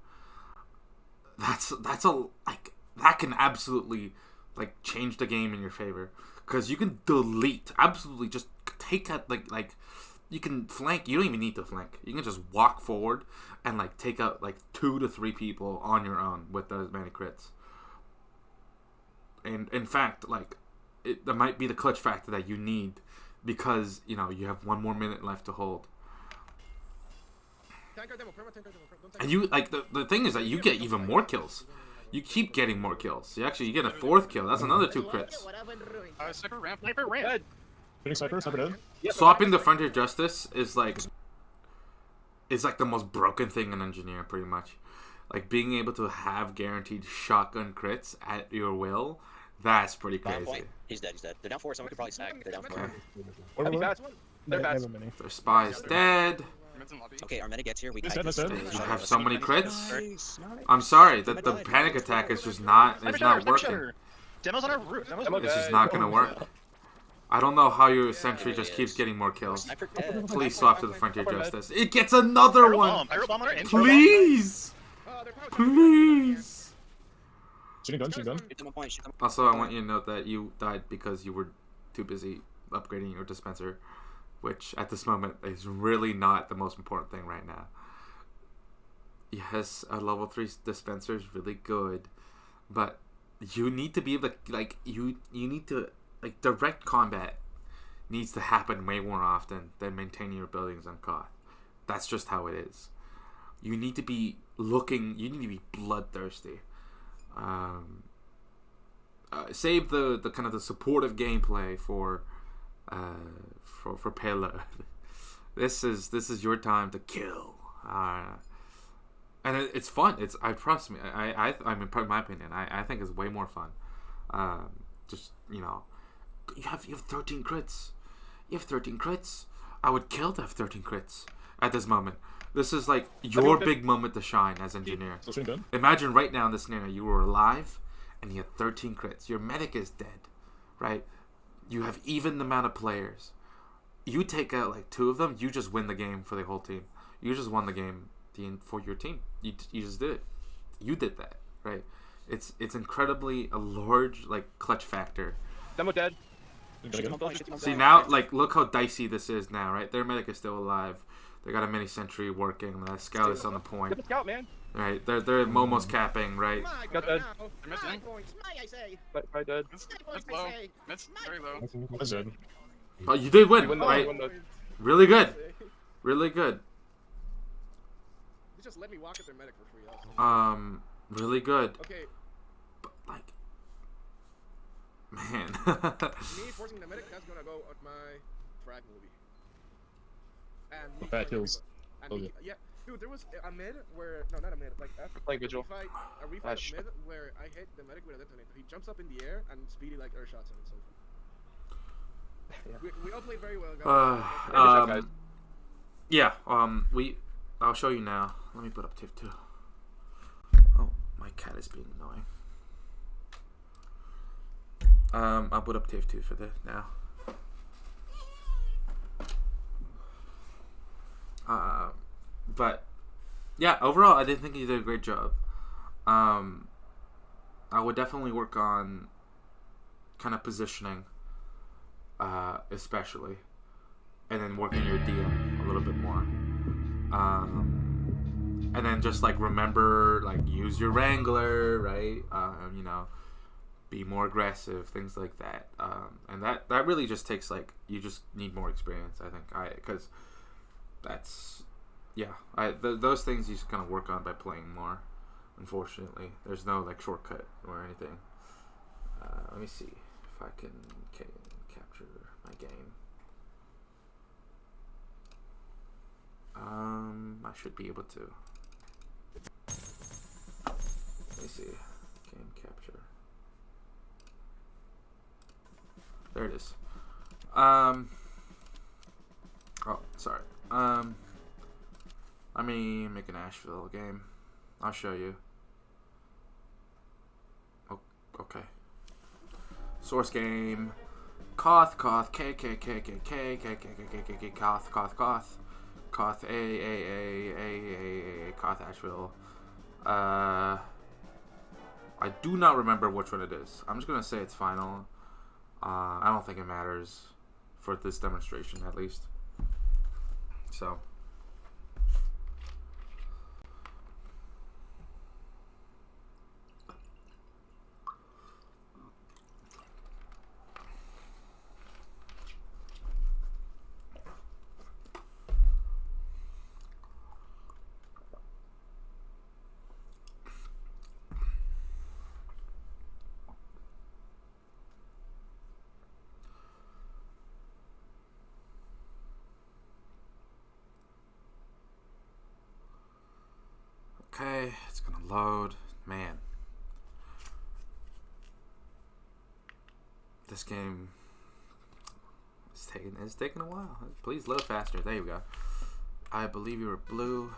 That's a like that can absolutely like change the game in your favor, because you can delete absolutely just take out like you can flank. You don't even need to flank. You can just walk forward and like take out like 2 to 3 people on your own with those many crits. And in fact, like that might be the clutch factor that you need because you know you have 1 more minute left to hold. And you like the thing is that you get even more kills. You keep getting more kills. You get a 4th kill. That's another 2 crits. Sniper ramp. Sniper ramp. Hitting sniper, sniper dead. Swapping the Frontier Justice is like the most broken thing in Engineer, pretty much. Like being able to have guaranteed shotgun crits at your will, that's pretty crazy. He's dead. They're down 4. Someone could probably stack. They're down 4. Okay. Where were They're bad. Their spy's dead. Mid's in lobby. Okay, our medic gets here. We That's kite dead, this that's thing. dead. You have so many crits. Nice. I'm sorry that the panic attack is just not working. Shutter. Demo's on our roof. Demo's Demo It's just dead. not gonna work. I don't know how your sentry just keeps getting more kills. Sniper dead. Please swap to the Frontier Justice. It gets another one. Pyro bomb on our info. Please. Please. Shooting gun, shooting gun. Shoot them a point. Shoot them. Also, I want you to note that you died because you were too busy upgrading your dispenser, which at this moment is really not the most important thing right now. Yes, a level 3 dispenser is really good, but you need to be able to, like, you need to, like, direct combat needs to happen way more often than maintaining your buildings on Koth. That's just how it is. You need to be you need to be bloodthirsty. Save the kind of the supportive gameplay for payload. This is your time to kill. And it's fun. I trust me. I mean, in my opinion, I think it's way more fun. Just you know, you have 13 crits. You have 13 crits. I would kill to have 13 crits at this moment. This is like your big moment to shine as engineer. Still shooting gun. Imagine right now in this scenario, you were alive and you had 13 crits. Your medic is dead, right? You have even the amount of players. You take out like 2 of them, you just win the game for the whole team. You just won the game for your team. You just did it. You did that, right? It's incredibly a large like clutch factor. Demo dead. Shoot gun. See now, like look how dicey this is now, right? Their medic is still alive. They got a mini sentry working. The scout is on the point. Get the scout, man. Right, they're almost capping, right? Got dead. Mid's in. Right dead. Mid's low. Mid's very low. That's dead. Oh, you did win, You win the- right? you win the- Really good, really good. You just let me walk at their medic for free. Also. Really good. Okay, But like, man. me forcing the medic, that's gonna go at my frag movie. And me Bad killing kills. everybody. And Oh, yeah, dude, there was a mid where not a mid, like after Playing Vigil. a refight Ash. of mid where I hit the medic with a detonator. He jumps up in the air and Speedy like air shots him and so forth. We all played very well, guys. Yeah. I'll show you now. Let me put up TIF 2. Oh, my cat is being annoying. I'll put up TIF 2 for this now. But yeah, overall, I did think he did a great job. I would definitely work on kind of positioning, especially, and then working your DM a little bit more. And then just like remember, like use your Wrangler, right? You know, be more aggressive, things like that. And that really just takes like you just need more experience, I think. Because that's those things you just kind of work on by playing more. Unfortunately, there's no like shortcut or anything. Let me see if I can capture my game. I should be able to. Let me see. Game capture. There it is. Oh, sorry. Let me make an Ashville game. I'll show you. Oh, okay. Source game. Koth, Koth, K, Koth, A, Koth, Ashville. I do not remember which one it is. I'm just gonna say it's final. I don't think it matters for this demonstration, at least. So. Okay, it's gonna load. Man, this game is taking a while. Please load faster. There you go. I believe you were blue.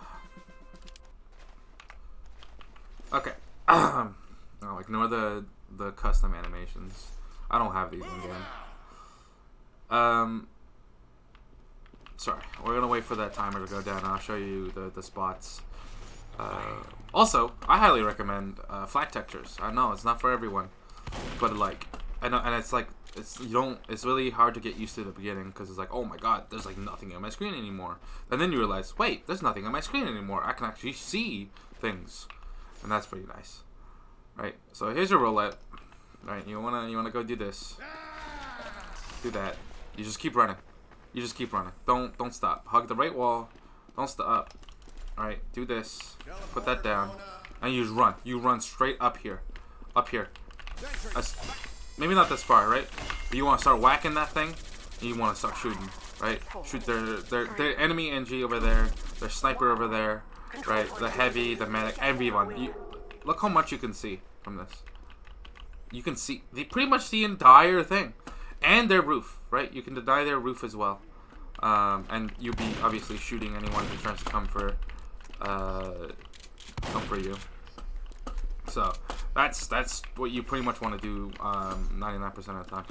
Okay. I'll ignore the custom animations. I don't have these in game. Sorry, we're gonna wait for that timer to go down. I'll show you the spots. Also, I highly recommend flat textures. I know it's not for everyone, but like, I know, and it's like it's really hard to get used to at the beginning because it's like, oh my god, there's like nothing on my screen anymore, and then you realize, wait, there's nothing on my screen anymore. I can actually see things, and that's pretty nice, right? So here's your roulette, right? You wanna go do this, do that. You just keep running. You just keep running. Don't stop. Hug the right wall. Don't stop. Alright, do this. Put that down. And you just run. You run straight up here. Up here. Maybe not this far, right? But you want to start whacking that thing. And you want to start shooting, right? Shoot their enemy NG over there. Their sniper over there. Right? The heavy, the medic, everyone. Look how much you can see from this. You can see pretty much the entire thing. And their roof, right? You can deny their roof as well. And you'll be obviously shooting anyone who tries to come for you. So that's what you pretty much want to do 99% of the time.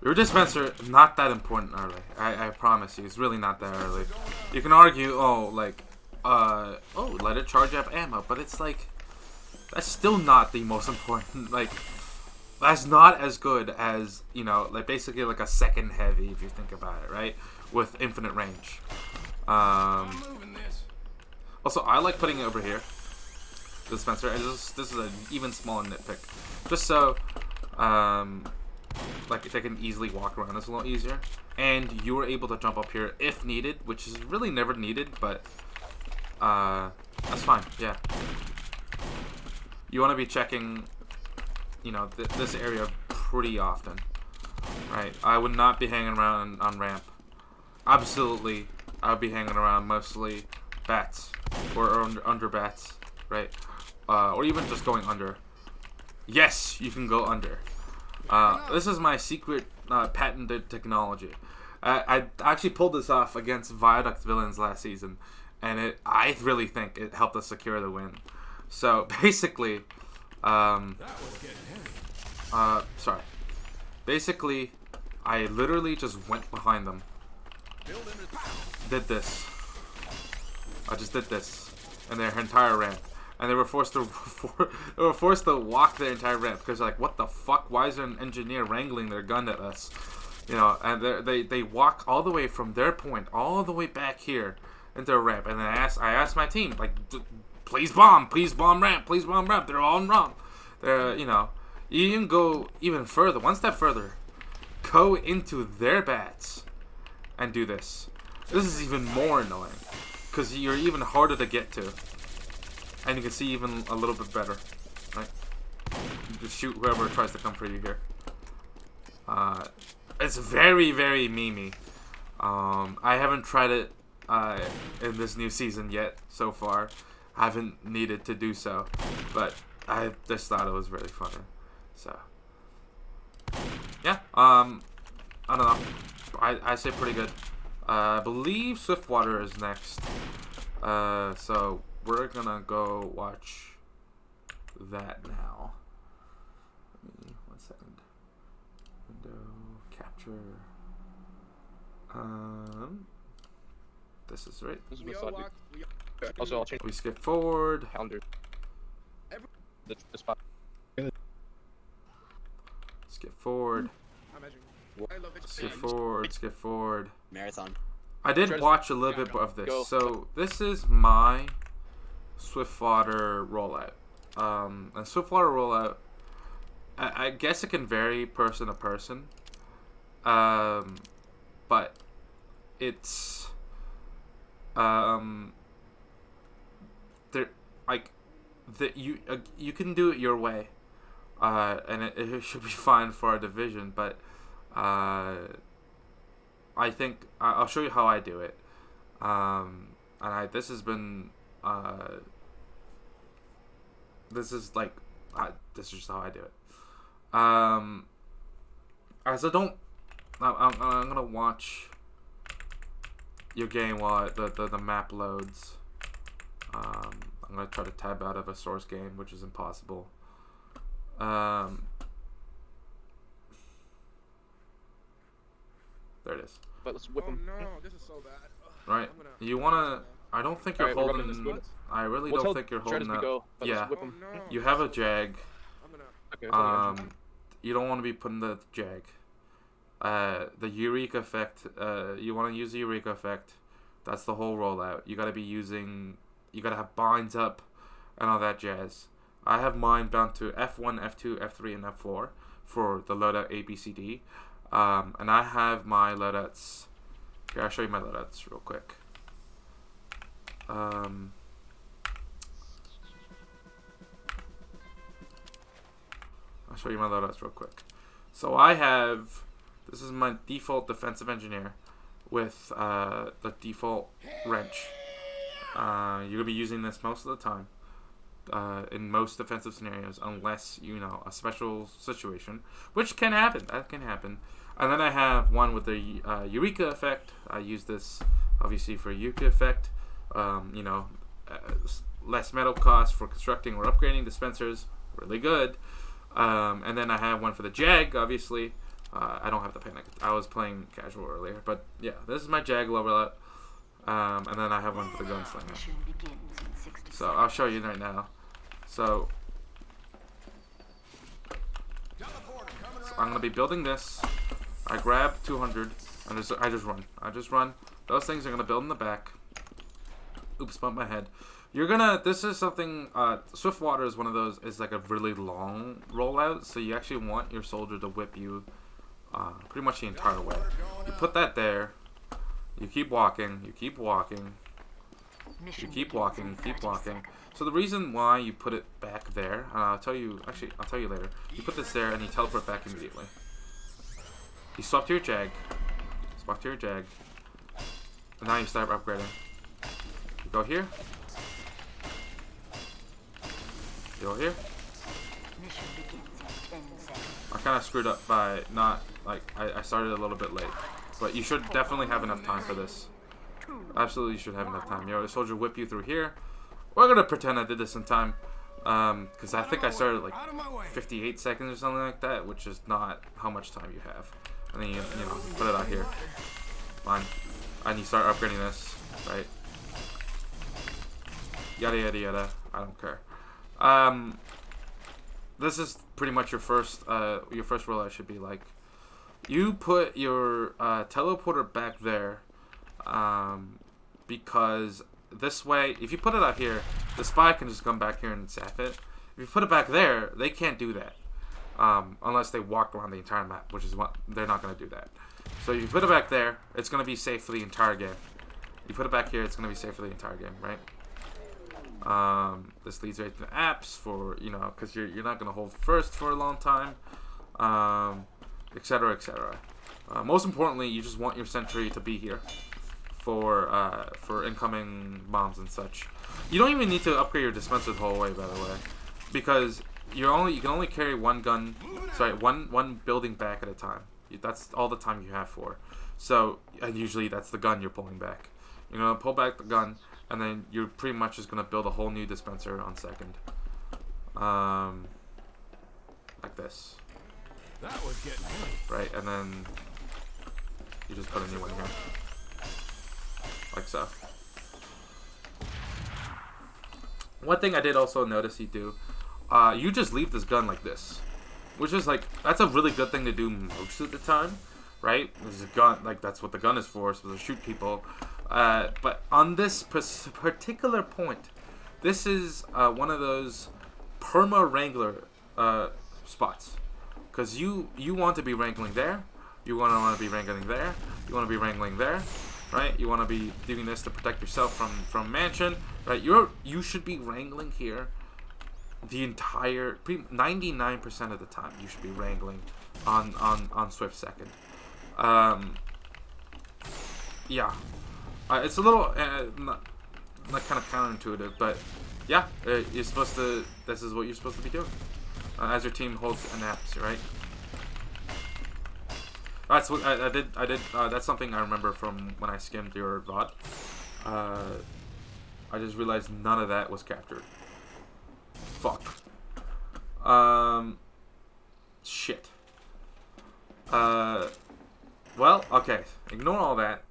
Your dispenser, not that important early. I promise you, it's really not that early. You can argue, let it charge up ammo, but it's like, that's still not the most important. Like, that's not as good as, like basically like a second heavy if you think about it, right? With infinite range. Also, I like putting it over here, the dispenser, and this is an even smaller nitpick, just so like they can easily walk around this a little easier, and you are able to jump up here if needed, which is really never needed, but that's fine. Yeah, you want to be checking, this area pretty often, right? I would not be hanging around on ramp. Absolutely, I would be hanging around mostly bats or under bats, right? Or even just going under. Yes, you can go under. This is my secret patented technology. I actually pulled this off against Viaduct villains last season, and I really think it helped us secure the win. So basically, sorry. Basically, I literally just went behind them. Did this. I just did this, and their entire ramp, and they were forced to walk their entire ramp because like, what the fuck? Why is there an engineer wrangling their gun at us? And they walk all the way from their point all the way back here into a ramp, and then I asked my team, like, please bomb ramp, please bomb ramp. They're all wrong. They're you can go even further, one step further, go into their bats, and do this. This is even more annoying. Because you're even harder to get to. And you can see even a little bit better. Right? You just shoot whoever tries to come for you here. It's very, very memey. I haven't tried it in this new season yet so far. I haven't needed to do so. But I just thought it was really funny. So. Yeah. I don't know. I say pretty good. I believe Swiftwater is next. So we're gonna go watch that now. One second. Window capture. This is right. This is my side. Also, I'll change We skip forward. calendar. The spot. Skip forward. I'm measuring. What? I love it. Skip forward. Skip forward. Marathon. I did Try to- watch a little bit of this. Go. So this is my Swiftwater rollout. And Swiftwater rollout, I guess it can vary person to person. But it's there like that you can do it your way, and it should be fine for our division. But I think I'll show you how I do it. And this has been this is just how I do it. As I'm gonna watch your game while the map loads. I'm gonna try to tab out of a source game, which is impossible. There it is. But let's whip Oh him. no, this is so bad. Ugh, Right. I'm gonna- You wanna? I don't think you're Alright, we're running holding. this I really We'll don't tell think you're Dread holding as we that. go, but let's Yeah. whip Oh him. no. You have a jag. I'm gonna. Okay, it's not Um, you don't want to be putting the jag. The Eureka effect. You want to use the Eureka effect. That's the whole rollout. You gotta be using. You gotta have binds up, and all that jazz. I have mine bound to F1, F2, F3, and F4 for the loadout A, B, C, D. And I have my loadouts. Here, I'll show you my loadouts real quick. I'll show you my loadouts real quick. So I have, this is my default defensive engineer with the default wrench. You're going to be using this most of the time in most defensive scenarios, unless, you know, a special situation, which can happen. That can happen. And then I have one with the Eureka effect. I use this, obviously, for Eureka effect. You know, less metal cost for constructing or upgrading dispensers. Really good. And then I have one for the Jag, obviously. I don't have the panic. I was playing casual earlier. But yeah, this is my Jag rollout. And then I have one for the gunslinger. So I'll show you right now. So I'm going to be building this. I grab 200. And I just run. Those things are going to build in the back. Oops, bumped my head. You're gonna, this is something, Swiftwater is one of those, is like a really long rollout, so you actually want your soldier to whip you pretty much the entire way. You put that there, you keep walking, you keep walking, you keep walking, you keep walking. So the reason why you put it back there, I'll tell you later, you put this there and you teleport back immediately. You swap to your Jag, and now you start upgrading. You go here. Go here. I kind of screwed up by not, like, I started a little bit late. But you should definitely have enough time for this. Absolutely, you should have enough time. You know, the soldier whip you through here. We're going to pretend I did this in time. Because I think I started, like, 58 seconds or something like that, which is not how much time you have. And then you know, put it out here. Fine. And you start upgrading this, right? Yada, yada, yada. I don't care. This is pretty much your first rollout should be like. You put your teleporter back there, because this way, if you put it out here, the spy can just come back here and zap it. If you put it back there, they can't do that, unless they walk around the entire map, which is what they're not going to do that. So if you put it back there, it's going to be safe for the entire game. You put it back here, it's going to be safe for the entire game, right? This leads right to the apps for, you know, because you're not going to hold first for a long time, etc., etc. Most importantly, you just want your sentry to be here for incoming bombs and such. You don't even need to upgrade your dispenser the whole way, by the way, because you can only carry one building back at a time. That's all the time you have for. So, and usually that's the gun you're pulling back. You're gonna pull back the gun, and then you're pretty much just gonna build a whole new dispenser on second. Like this. That was getting right, and then you just put a new one here. Like so. One thing I did also notice you do, you just leave this gun like this. Which is like, that's a really good thing to do most of the time, right? This is a gun, like that's what the gun is for, so to shoot people. But on this particular point, this is one of those perma wrangler spots, because you want to be wrangling there, you want to be wrangling there, you want to be wrangling there, right? You want to be doing this to protect yourself from mansion, right? You should be wrangling here the entire 99% of the time. You should be wrangling on Swift second. Yeah, it's a little not kind of counterintuitive, but yeah, you're supposed to. This is what you're supposed to be doing as your team holds an apps, right? That's what I did. That's something I remember from when I skimmed your VOD. I just realized none of that was captured. Fuck. Shit. Well, okay. Ignore all that.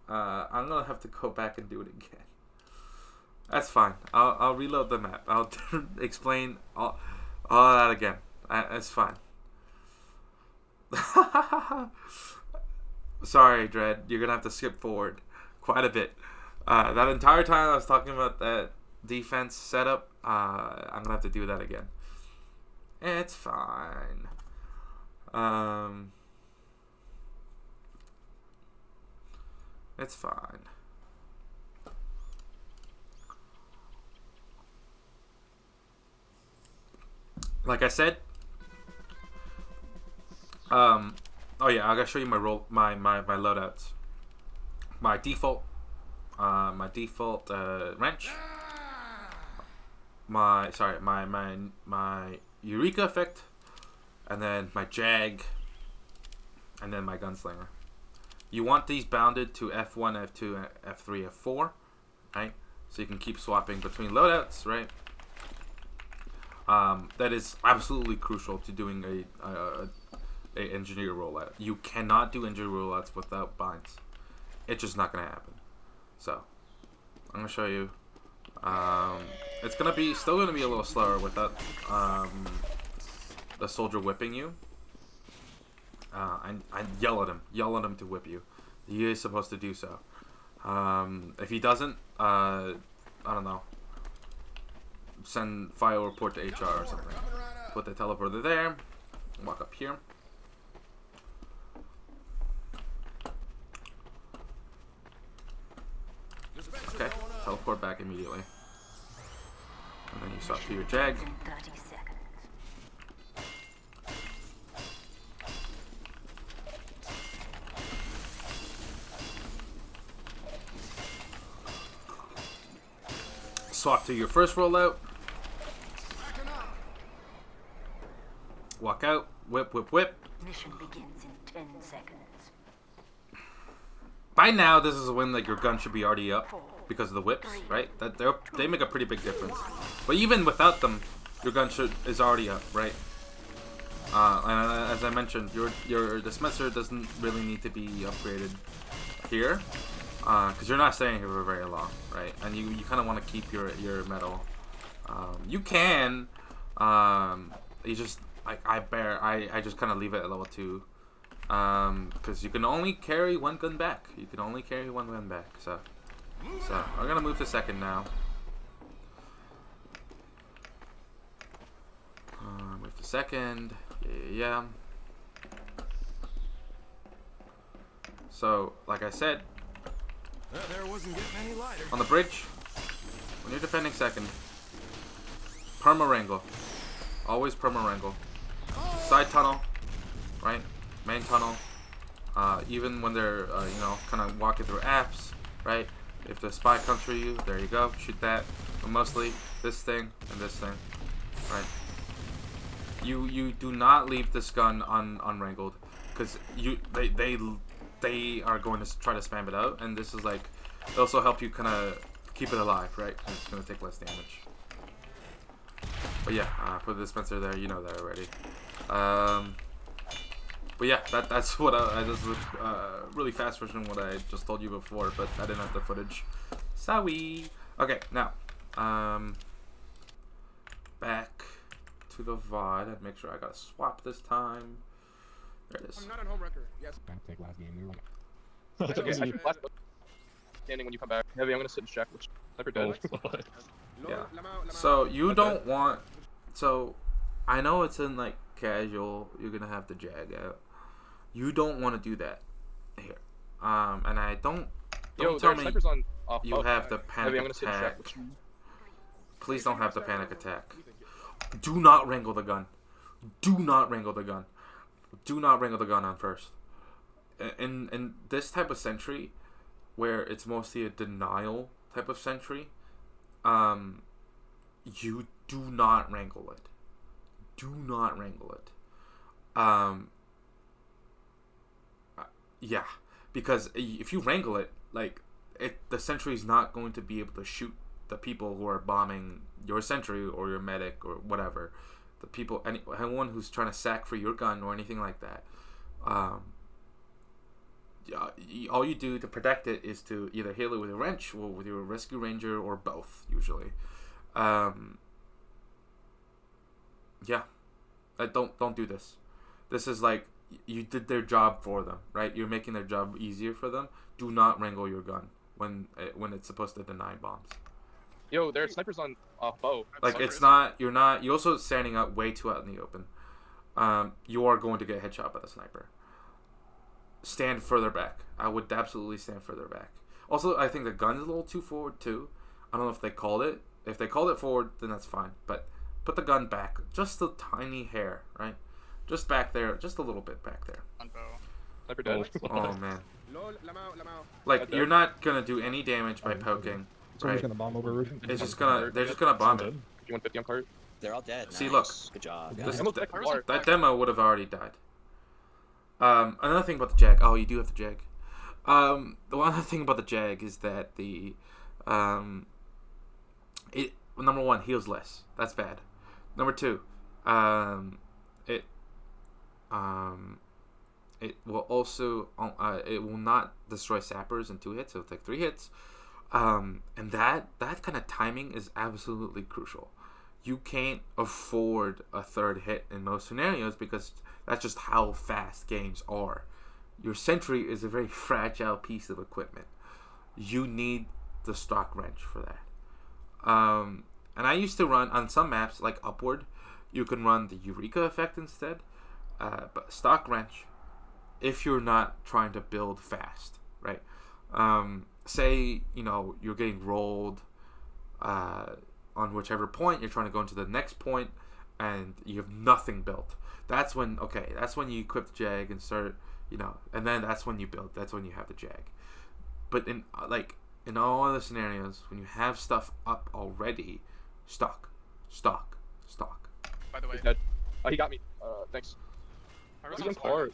I'm gonna have to go back and do it again. That's fine. I'll reload the map. I'll explain all that again. It's fine. Sorry, Dread. You're gonna have to skip forward quite a bit. That entire time I was talking about that defense setup, I'm gonna have to do that again. It's fine. It's fine. Like I said, oh yeah, I gotta show you my loadouts. My default wrench. My Eureka effect, and then my Jag, and then my Gunslinger. You want these bounded to F1, F2, F3, F4, right? So you can keep swapping between loadouts, right? That is absolutely crucial to doing a engineer rollout. You cannot do engineer rollouts without binds. It's just not gonna happen. So I'm gonna show you. It's still gonna be a little slower without the soldier whipping you. I yell at him to whip you. He is supposed to do so. If he doesn't, I don't know. Send file report to HR or something. Put the teleporter there. Walk up here. Okay, teleport back immediately. And then you swap to your Jag. Swap to your first rollout. Walk out. Whip, whip, whip. Mission begins in 10 seconds. By now, this is when like your gun should be already up because of the whips, right? That they make a pretty big difference. But even without them, your gun is already up, right? And as I mentioned, your dispenser doesn't really need to be upgraded here, because you're not staying here for very long, right? And you kind of want to keep your metal. You can, you just I just kind of leave it at level 2. Because you can only carry one gun back. So I'm gonna move to second now. Move to second. Yeah. So, like I said, on the bridge, when you're defending second, perma wrangle. Always perma wrangle. Side tunnel, right? Main tunnel, even when they're, you know, kind of walking through apps, right? If the spy comes for you, there you go, shoot that. But mostly this thing and this thing, right? You do not leave this gun unwrangled, because they are going to try to spam it out, and this is like, it also help you kind of keep it alive, right? It's gonna take less damage. But yeah, put the dispenser there. You know that already. But yeah, that's what this was really fast version of what I just told you before, but I didn't have the footage. Sorry. Okay, now back to the VOD. I'd make sure I got a swap this time. There it is. I'm not on home wrecker. Yes. Back take last game. They were like, It's okay. I can last standing when you come back. Heavy, I'm gonna sit and check. Which sniper dead. Yeah. So you don't want. So I know it's in like casual. You're gonna have the jag out. You don't want to do that here. And I don't. Don't tell me snipers on, you have the panic Heavy, I'm gonna sit and check. attack. Please don't have the panic attack. Do not wrangle the gun. Do not wrangle the gun. Do not wrangle the gun on first. In this type of sentry, where it's mostly a denial type of sentry, you do not wrangle it. Do not wrangle it. Yeah, because if you wrangle it, like the sentry's not going to be able to shoot the people who are bombing your sentry or your medic or whatever. The people, anyone who's trying to sack for your gun or anything like that. All you do to protect it is to either heal it with a wrench or with your rescue ranger or both, usually. Yeah, don't do this. This is like you did their job for them, right? You're making their job easier for them. Do not wrangle your gun when it's supposed to deny bombs. Yo, there are snipers on bow. Like it's not. You're not. You're also standing up way too out in the open. You are going to get headshot by the sniper. Stand further back. I would absolutely stand further back. Also, I think the gun's a little too forward too. I don't know if they called it. If they called it forward, then that's fine. But put the gun back, just a tiny hair, right? Just back there, just a little bit back there. On bow. Sniper dead. Oh man. Lol, lamau. Like you're not gonna do any damage by poking. Someone's Right. gonna bomb over roof. It's just gonna. They're just gonna bomb it. 150 on cart. They're all dead. See, Nice. look. Good job. This, Almost back to Clark. that demo would have already died. Another thing about the jag. Oh, you do have the jag. The one other thing about the jag is that the it number one heals less. That's bad. Number two, it will also it will not destroy sappers in 2 hits. It'll take 3 hits. And that kind of timing is absolutely crucial. You can't afford a 3rd hit in most scenarios because that's just how fast games are. Your sentry is a very fragile piece of equipment. You need the stock wrench for that. And I used to run on some maps like Upward. You can run the Eureka effect instead. But stock wrench, if you're not trying to build fast, right? Say you're getting rolled on whichever point, you're trying to go into the next point and you have nothing built. That's when you equip the jag and start, and then that's when you build. That's when you have the jag. But in all other scenarios, when you have stuff up already, stock. By the way, He's dead. Oh, he got me. Thanks. I was He's on in sniper. cart.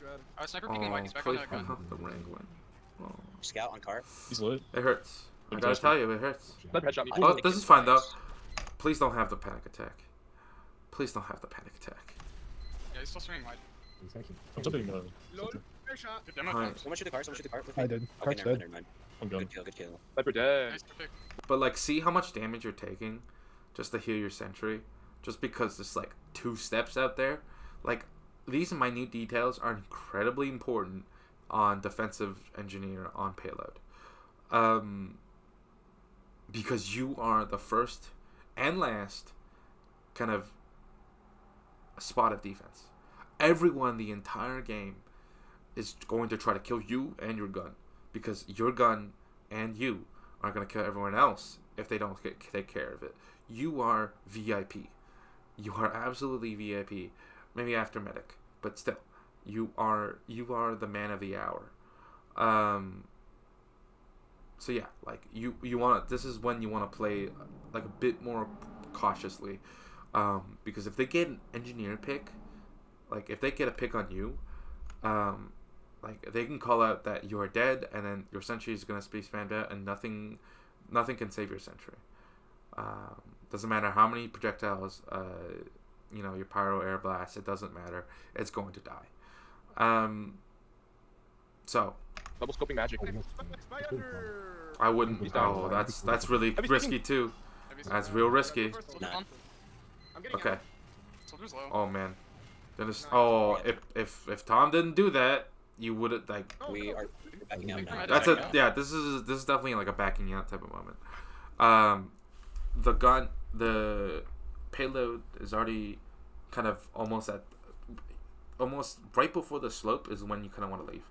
Sniper peeking white. He's back on please the gun. help the wrangling. Oh, Scout on cart. He's lit. it hurts. I gotta tell you, it hurts. Sniper headshot me. Oh, this is fine though. Please don't have the panic attack. Please don't have the panic attack. Yeah, he's still swinging wide. I'm jumping. Lol, fair shot. Good demo. Alright. Someone shoot the cart. With I me. did. Okay, Cart's never mind, dead. never mind. I'm gone. Good kill. Sniper dead. Nice pick. But see how much damage you're taking just to heal your sentry, just because there's 2 steps out there. These minute details are incredibly important on defensive engineer on payload, because you are the first and last kind of spot of defense. Everyone the entire game is going to try to kill you and your gun, because your gun and you are going to kill everyone else if they don't take care of it. You are VIP. You are absolutely VIP. Maybe after medic, but still, you are the man of the hour. So yeah, you want this is when you want to play a bit more cautiously, because if they get an engineer pick, if they get a pick on you, they can call out that you are dead, and then your sentry is gonna be spammed out, and nothing can save your sentry. Doesn't matter how many projectiles, your pyro air blast, it doesn't matter. It's going to die. So Double scoping magic. I wouldn't. Oh, that's really risky too. That's real risky. I'm getting Okay. out. Soldier's low. Oh man, Oh, if Tom didn't do that, you would have like. We are backing out now. That's a yeah. This is definitely like a backing out type of moment. The payload is already kind of almost right before the slope is when you kind of want to leave,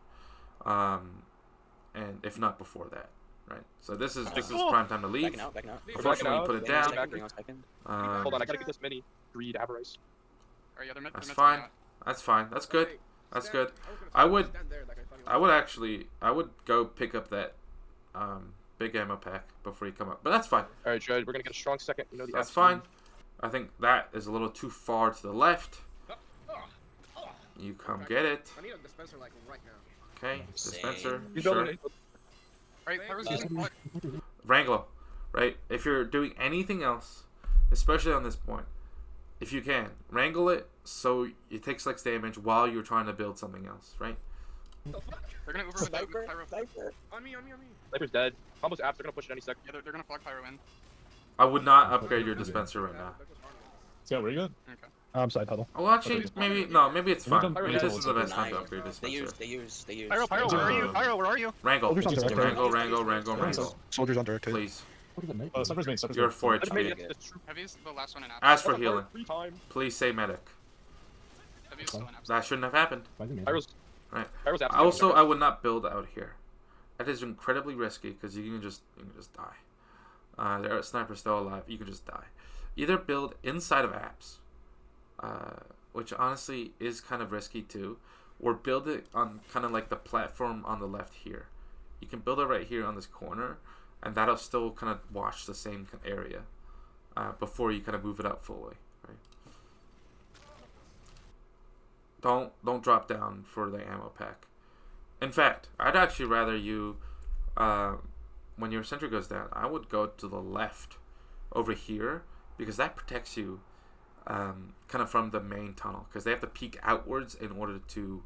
and if not before that, right? So this is prime time to leave. Backing out. Unfortunately, put it down. Hold on, I gotta get this mini. Greed, avarice. That's fine. That's fine. That's good. That's good. I would go pick up that big ammo pack before you come up, but that's fine. All right, Judge, we're gonna get a strong second. You know the That's F fine. I think that is a little too far to the left. You come get it. I need a dispenser like right now. Okay, dispenser. He's Sure. building it. Alright, Pyro's using what? Wrangler, right? If you're doing anything else, especially on this point, if you can, wrangle it so it takes less damage while you're trying to build something else, right? They're gonna Uber with Pyro. On me. Sniper's dead. Combo's apps. They're gonna push it any second. Yeah, they're gonna flag Pyro in. I would not upgrade your dispenser right now. Scott, where you good? Okay. Side huddle. Well, actually, maybe it's fine. Pyro Maybe this does is the best time Nine. to upgrade They dispenser. use. Pyro, where are you? Pyro, where are you? Wrangle, Soldiers on direct. wrangle, Soldiers on direct. please. What is it, mate? Sniper's main, Sniper's You're main. 4 Let's make HP. it this troop. Heavy's the last one in apps. Ask for healing. Free time. Please say medic. Heavy's still in apps. That shouldn't have happened. Pyro's Right. Pyro's apps. Also, I would not build out here. That is incredibly risky because you can just die. There are snipers still alive. You can just die. Either build inside of apps, which honestly is kind of risky too, or build it on kind of like the platform on the left here. You can build it right here on this corner, and that'll still kind of watch the same area before you kind of move it up fully. Right? Don't drop down for the ammo pack. In fact, I'd actually rather you, when your sentry goes down, I would go to the left over here because that protects you kind of from the main tunnel because they have to peek outwards in order to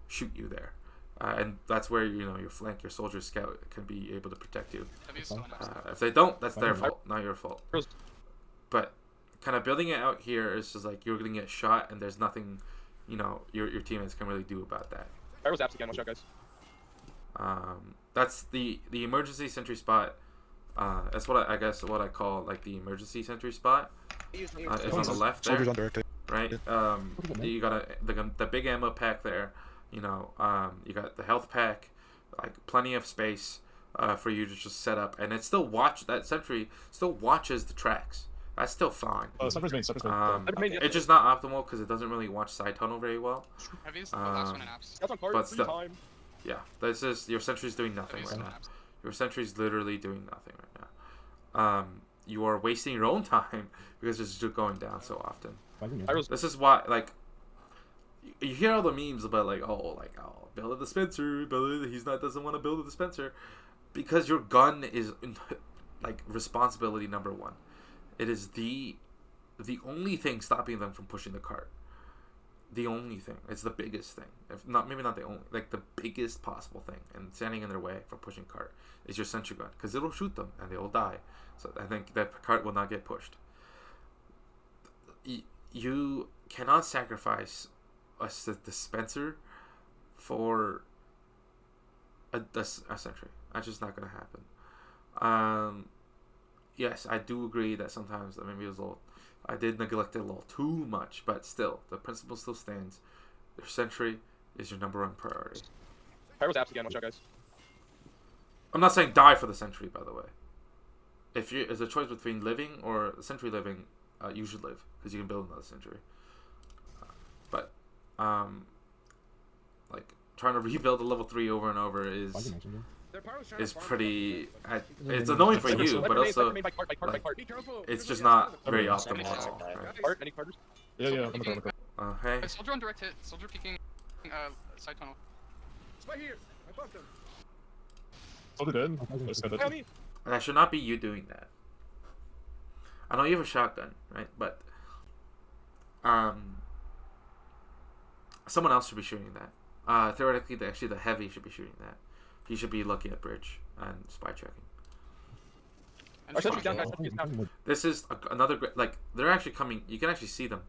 shoot you there. And that's where, you know, your flank, your soldier scout can be able to protect you. Heavy's still in apps. If they don't, that's their fault, not your fault. But kind of building it out here is just like you're going to get shot and there's nothing, you know, your teammates can really do about that. Pyro's apps again. Watch out, guys. That's the emergency sentry spot. That's what I guess what I call like the emergency sentry spot. It's on the left there, Soldiers on direct. right? You got the big ammo pack there. You know, you got the health pack, like plenty of space for you to just set up, and it still that sentry still watches the tracks. That's still fine. Sniper's main, Sniper's main. It's just not optimal because it doesn't really watch side tunnel very well. Heavy's the last one in apps. That's on card. But Free still. time. Yeah, this is your sentry's doing nothing Heavy's right still in now. apps. Your sentry's literally doing nothing right now. You are wasting your own time because it's just going down so often. Pyro's This is why, like, you hear all the memes about build a dispenser, doesn't want to build a dispenser, because your gun is like responsibility number one. It is the only thing stopping them from pushing the cart. The only thing. It's the biggest thing. If not, maybe not the only, like the biggest possible thing, and standing in their way for pushing cart is your sentry gun, because it'll shoot them and they will die. So I think that cart will not get pushed. You cannot sacrifice a dispenser for a sentry. That's just not going to happen. Yes, I do agree that sometimes maybe it was a little, I did neglect it a little too much, but still, the principle still stands. Your sentry is your number one priority. Pyro's apps again. Watch out, guys. I'm not saying die for the sentry, by the way. If there's a choice between living or the sentry living, you should live because you can build another sentry. But like trying to rebuild a level 3 over and over is pretty. It's annoying for you, but also like, it's just not very optimal at all. Right? Cart, any carters? Yeah, on the card. Hey, Soldier on direct hit. Soldier peeking side tunnel. It's right here. I bumped him. Soldier dead. Let's go Tell that. me. that should not be you doing that. I know you have a shotgun, right? But someone else should be shooting that. Theoretically, the heavy should be shooting that. He should be looking at bridge and spy checking. And Our just sentry's down, guys. Sentry's down. This is another great. Like they're actually coming. You can actually see them.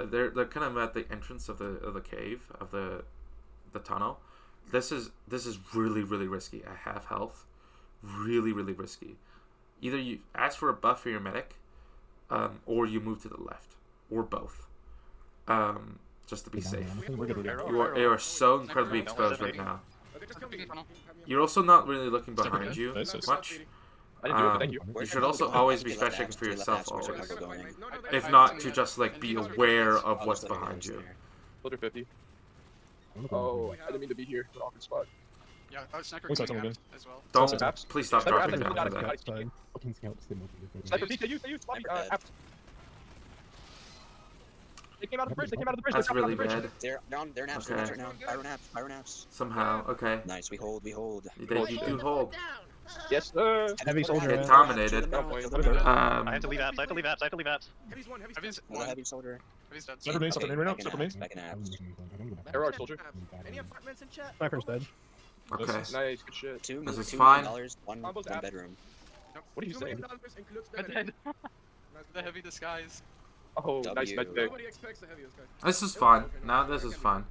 they're kind of at the entrance of the cave of the tunnel. This is really risky. At half health, really risky. Either you ask for a buff for your medic, or you move to the left, or both, just to be safe. You are so incredibly exposed right now. You're also not really looking behind you much. I didn't do it, but thank you. You should also always be special checking for yourself always. If not, to just like be aware of what's behind you. Filter 50. Oh, I didn't mean to be here. An awkward spot. Yeah, sniper What's that coming again? as well. Don't, please stop Sniper dropping apps, down for got that. it. Fucking scouts, they motivate. Sniper peek, they use, lobby, apps. They came out of the bridge, That's They're really out of the bridge. bad. They're naps Okay. right now. Pyro naps. Somehow, okay. Nice, we hold. You do hold. Yes, sir. Heavy soldier. Get dominated. I have to leave apps. Heavy's one. Heavy's Well, one. heavy soldier. Heavy's dead. Sniper main, sniper main right now. Back in Sniper main. apps, back in apps. Error soldier. Any apartments in chat? Sniper's dead. Okay. Nice, good shit. $2 This is $2 fine. million, one Combos apps. bedroom. What are you $2 saying? million includes the I'm medic. dead. The heavy disguise. Oh, nice W. med pick. Nobody expects the heaviest guy. This is fun. Now this is fun.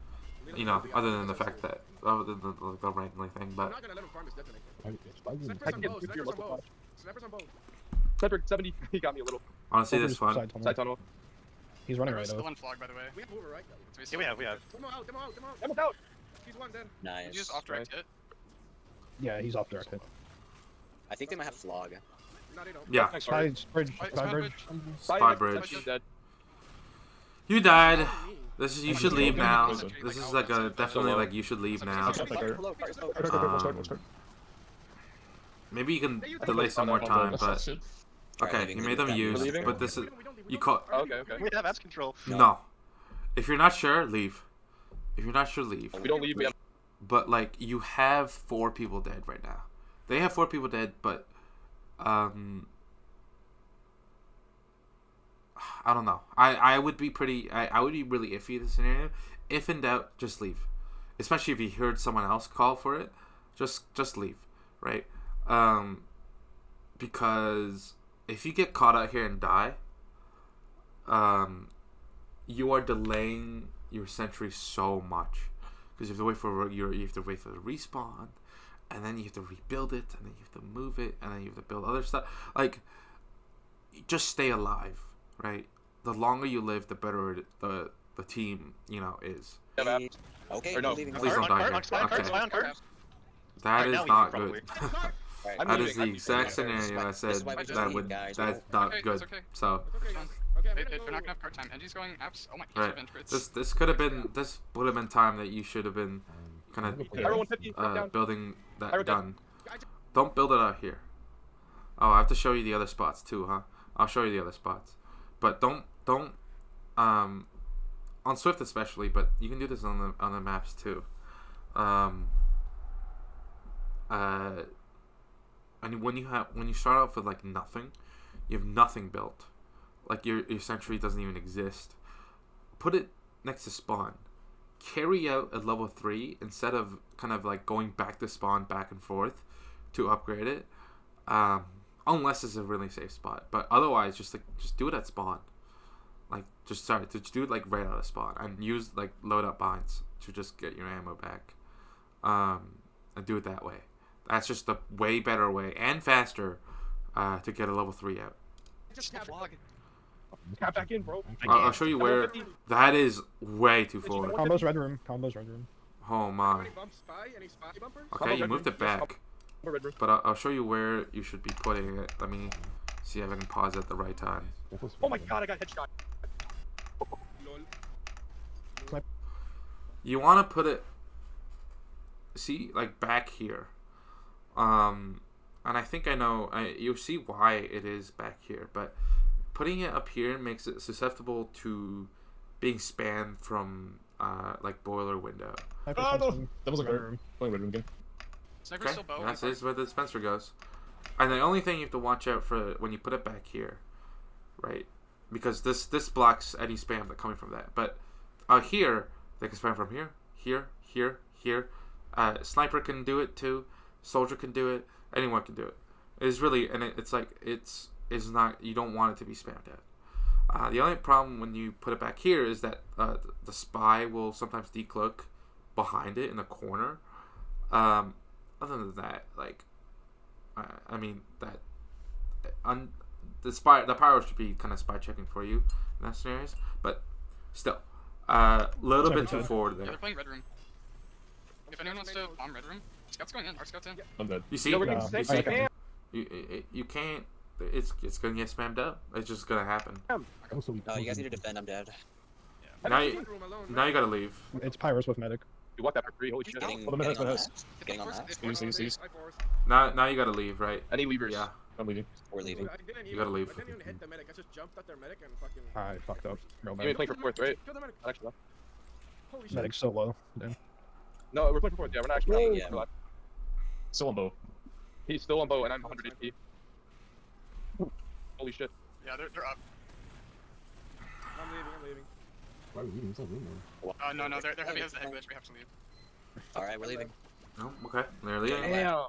You know, other than the fact that, other than the randomly thing, I'm but not gonna let him farm his detonator. I Snipers can on get both. your Snipers on local both. Snipers on both. Sniper 70, he got me a little. honestly, this is fun. Side tunnel. Side tunnel. He's running Sniper's right still though. on flag, by the way. We have Hoover, right? Yeah, we have. Demo out. Emerald out. He's one dead. Nice. Did you just off direct hit? Yeah, he's off direct hit. I think they might have flog. No, they don't. Yeah, Nice, sorry. Side bridge. Side bridge. spy bridge. He's dead. You died. Me. This is, you should leave now. This is like a, definitely like you should leave now. Maybe you can delay some more time, but okay, you made them use, but this is, you call, Okay. We have apps control. no. If you're not sure, leave. If you're not sure, leave. We don't leave. We have But like, you have 4 people dead right now. They have 4 people dead, but I don't know. I would be pretty. I would be really iffy in this scenario. If in doubt, just leave. Especially if you heard someone else call for it, just leave, right? Because if you get caught out here and die, you are delaying your sentry so much. Because you have to wait for the respawn, and then you have to rebuild it, and then you have to move it, and then you have to build other stuff. Like, just stay alive, right? The longer you live, the better the team, you know, is. Okay, Or no, I'm leaving. Please don't die here. Okay. That is now we not probably. good. Alright, That is the leaving. exact scenario I said This is why we just that leave, would guys. that's not Okay, good. it's okay. So Okay, Fine. okay, I'm They're gonna not go. gonna have card time. Enji's going apps. Oh my, right, crits. this could have been, this would have been time that you should have been kind Pyro 150. of down. building that Pyro gun. Don't build it out here. Oh, I have to show you the other spots too, huh? I'll show you the other spots, but don't on Swift especially, but you can do this on the maps too. And when you start off with like nothing, you have nothing built, like your sentry doesn't even exist. Put it next to spawn. Carry out at level 3 instead of kind of like going back to spawn back and forth to upgrade it. Unless it's a really safe spot, but otherwise just do it at spawn. Like just do it like right out of spawn and use like load up binds to just get your ammo back. And do it that way. That's just a way better way and faster to get a level 3 out. Just tap it. Tap back in, bro. I'll show you where. That is way too forward. Combos red room. Oh my. Any bump spy? Any spy bumpers? Okay, you moved it back, Red room. but I'll show you where you should be putting it. Let me see if I can pause at the right time. Oh my god, I got headshot. Lol. You want to put it, see, like back here. And I think I know. You'll see why it is back here, but putting it up here makes it susceptible to being spammed from like boiler window. Oh no! That wasn't good. Going red room again. Sniper's Okay, still bow. that's where the dispenser goes. And the only thing you have to watch out for when you put it back here, right? Because this blocks any spam that coming from that. But here they can spam from here. Sniper can do it too. Soldier can do it. Anyone can do it. It's really, and it's like it's not. You don't want it to be spammed The only problem when you put it back here is that the spy will sometimes decloak behind it in the corner. Other than that, like, I mean that the pyro should be kind of spy checking for you in that scenarios, but still, little bit too forward Yeah, there. they're playing red room. If anyone wants to bomb red room, scouts going in. Our scouts in. I'm dead. You see, No, we're getting you, sniped. see? Okay. You can't. It's gonna get spammed up. It's just gonna happen. Also, No, you guys need to defend. I'm dead. Now you gotta leave. It's Pyros with medic. You walked that for free. Holy shit. Getting, Hold on, getting on minutes. that. Getting on that. Seize. Now you gotta leave, right? Any levers? Yeah. I'm leaving. We're leaving. You gotta leave. I didn't even hit the medic. I just jumped at their medic and fucking. I fucked up. Real You ain't bad. playing for fourth, right? Kill the medic. Not actually left. Holy shit. Medic's so low. Damn. No, we're playing for fourth. Yeah, we're not actually. Yeah. Still on bow. He's still on bow, and I'm 100 HP. Holy shit. Yeah, they're up. I'm leaving. why are we leaving? It's not room there. No, they're heavy has the head glitch. We have to leave. Alright, we're leaving. No, okay. They're leaving. Damn.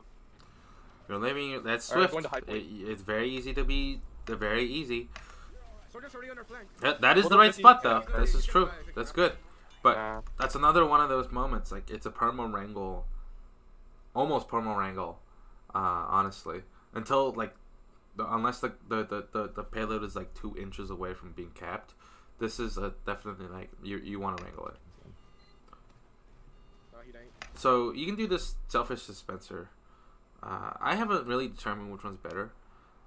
You're leaving. That's Alright, swift. going to high point. It's very easy to be. They're very easy. Soldier's already on our flank. That is the right spot though. This is true. That's good. But Nah. that's another one of those moments. Like it's a perma wrangle, almost perma wrangle. Honestly, until like, unless the payload is like 2 inches away from being capped, this is definitely like you want to wrangle it. He ain't. So you can do this selfish dispenser. I haven't really determined which one's better.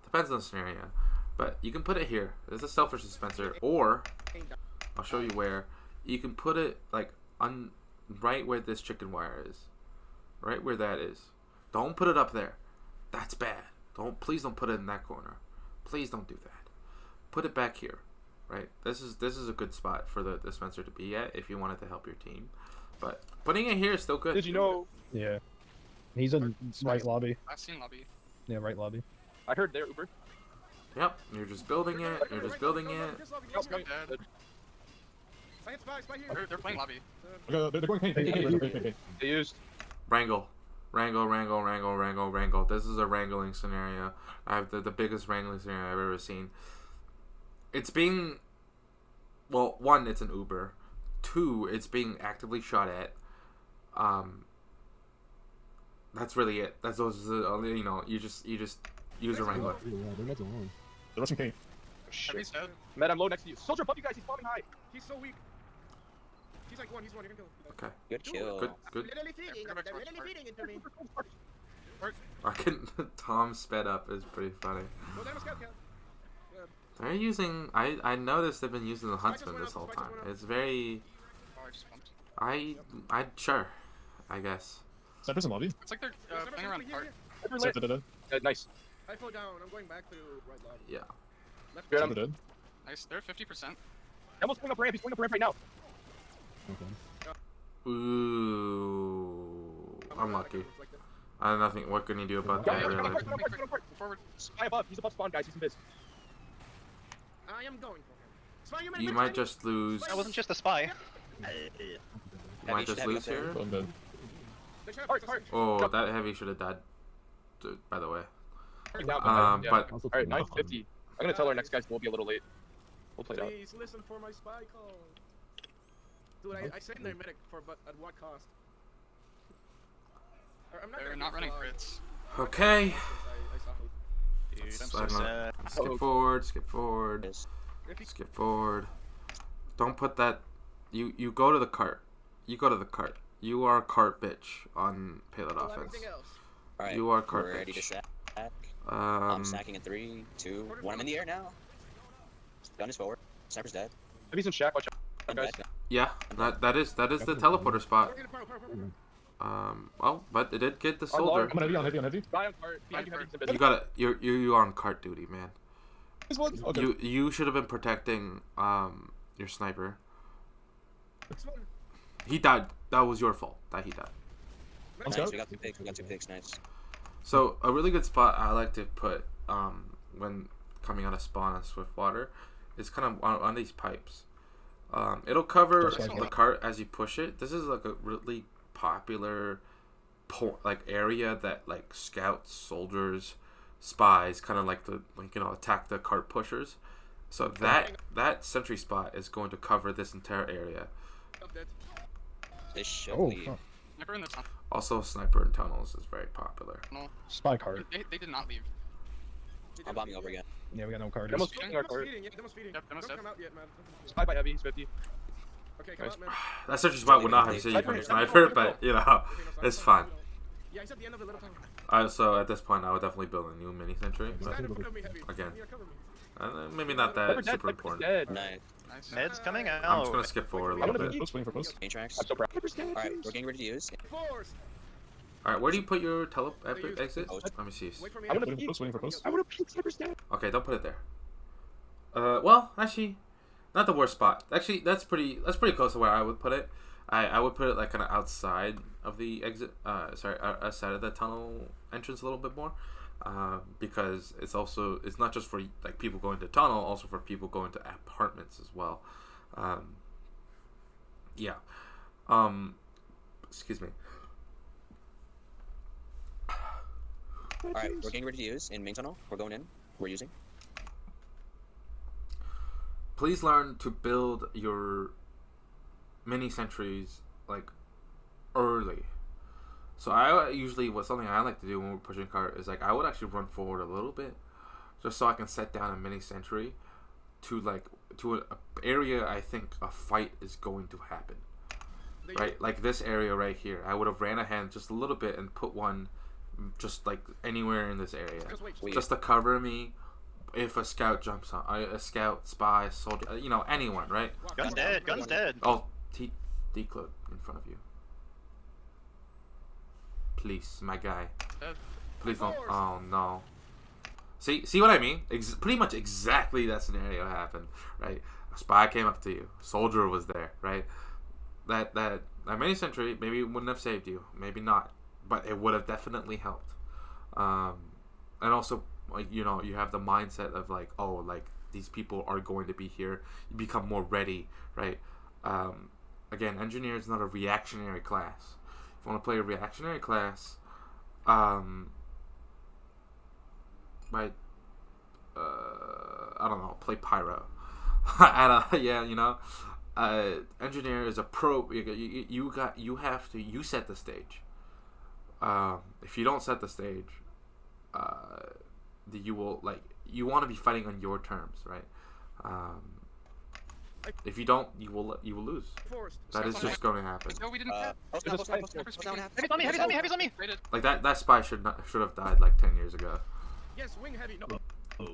Depends on the scenario. But you can put it here. There's a selfish dispenser, or I'll show you where. You can put it like right where this chicken wire is, right where that is. Don't put it up there. That's bad. Please don't put it in that corner. Please don't do that. Put it back here, right? This is a good spot for the dispenser to be at if you wanted to help your team. But putting it here is still good. Did you know? Yeah. He's in right lobby. I've seen lobby. Yeah, right lobby. I heard their Uber. Yep. You're just building it. You're just building it. Scouts going dead. Spy here. They're playing lobby. Okay, they're going paint. They used. Wrangle. This is a wrangling scenario. I have the biggest wrangling scenario I've ever seen. It's being, well, 1, it's an Uber. 2, it's being actively shot at. That's really it. That's those. You just use a wrangler. Yeah, they're not alone. They're rushing paint. Heavy's dead. Matt, I'm low next to you. Soldier above you guys. He's bombing high. He's so weak. He's like one. You can kill him. Okay. Good kill. Good. They're really feeding into me. I can. Tom sped up is pretty funny. Well, that was scout. They're using. I noticed they've been using the huntsman this whole time. It's very. Oh, I just bumped. I sure. I guess. Snipers in lobby. It's like they're playing around park. Nice. I fall down. I'm going back through right lobby. Yeah. Left. Good, Sniper dead. Nice. They're 50%. Almost going up ramp. He's going up ramp right now. Okay. Ooh. Unlucky. I have nothing. What can you do about Go that? forward, Really? go forward. Forward. Spy above. He's above spawn, guys. He's in biz. I am going for him. Spy, you You might just lose. That wasn't just a spy. You might just lose here. I'm dead. Hard. Oh, that heavy should have died. By the way. Yeah. But Also, Alright, 950. I'm gonna tell our next guys we'll be a little late. We'll play it out. Please listen for my spy call. Dude, I saved their medic but at what cost? I'm They're gonna not running vlog crits. okay. since I saw who. Dude, I'm I so don't know. sad. Skip forward. Skip forward. Yes. Skip forward. Don't put that. You go to the cart. You go to the cart. You are a cart bitch on payload Well, offense. everything else. Alright, You are cart we're ready to bitch. sack. I'm Um. snacking in 3, 2, 1. I'm in the air now. Gun is forward. Sniper's dead. Maybe he's in shack. Watch out, I'm guys. dead. Yeah. That is the teleporter spot. Power. Well, but it did get the On long, soldier. I'm on heavy. Spy on cart. Behind you, heavy. He's in biz. You gotta. You're on cart duty, man. This one. Okay. You should have been protecting your sniper. He died. That was your fault that he died. Nice, Scout. we got 2 pigs. We got 2 pigs. Nice. So a really good spot I like to put when coming out of spawn on Swiftwater is kind of on these pipes. It'll cover Just like the cart as you push it. This is like a really popular area that like scouts, soldiers, spies kind of like to attack the cart pushers. So that sentry spot is going to cover this entire area. This should Oh, leave. fuck. Sniper in the tunnel. Also, sniper in tunnels is very popular. Spy card. They did not leave. I'm bombing over again. Yeah, we got no card. Demo's Feeding? feeding our cart. Yeah, demo's feeding. Yep, demo's Don't dead. come out yet, man. Spy by heavy, he's 50. Okay, come Nice. out, man. That sentry spot would not have saved you from the sniper, but you know, it's fine. Yeah, he's at the end of the little tunnel. So at this point, I would definitely build a new mini sentry. But, Stand in front of me, heavy. again, Yeah, cover me. maybe not that Sniper dead, super Sniper's important. dead. Nice. Nice. Med's coming out. I'm just gonna skip forward a little bit. Close, waiting for close. Main tracks. I'm so proud. Sniper's dead. Alright, we're getting ready to use. Force. All right, where do you put your exit? Oh, Let me see. Wait for me. I'm gonna Waiting for peek. close, waiting for close. I wanna peek. Sniper's dead. Okay, don't put it there. Well, actually, not the worst spot. Actually, that's pretty close to where I would put it. I would put it like kind of outside of the exit. Outside of the tunnel entrance a little bit more, because it's not just for like people going to tunnel, also for people going to apartments as well. Yeah. Excuse me. Alright, we're getting ready to use in main tunnel. We're going in. We're using. Please learn to build your mini sentries like early. So I usually, something I like to do when we're pushing cart is like I would actually run forward a little bit, just so I can set down a mini sentry to an area I think a fight is going to happen. Right, like this area right here. I would have ran ahead just a little bit and put one just like anywhere in this area, just to cover me if a scout jumps on, a scout, spy, soldier, you know, anyone, right? Gun's dead. Gun's dead. Oh, decloak in front of you. Please, my guy. Please don't. Oh no. See what I mean? Pretty much exactly that scenario happened, right? A spy came up to you. A soldier was there, right? That mini sentry maybe wouldn't have saved you, maybe not, but it would have definitely helped. And also, like, you know, you have the mindset of like, oh, like these people are going to be here. You become more ready, right? Again, engineer is not a reactionary class. If you want to play a reactionary class, might I don't know, play pyro. Yeah, you know. Engineer is a pro. You have to set the stage. If you don't set the stage, you want to be fighting on your terms, right? If you don't, you will lose. That is just going to happen. No, we didn't have. Heavy's on me. Heavy's on me. Heavy's on me. Like that spy should have died like 10 years ago. Yes, wing heavy. No. No.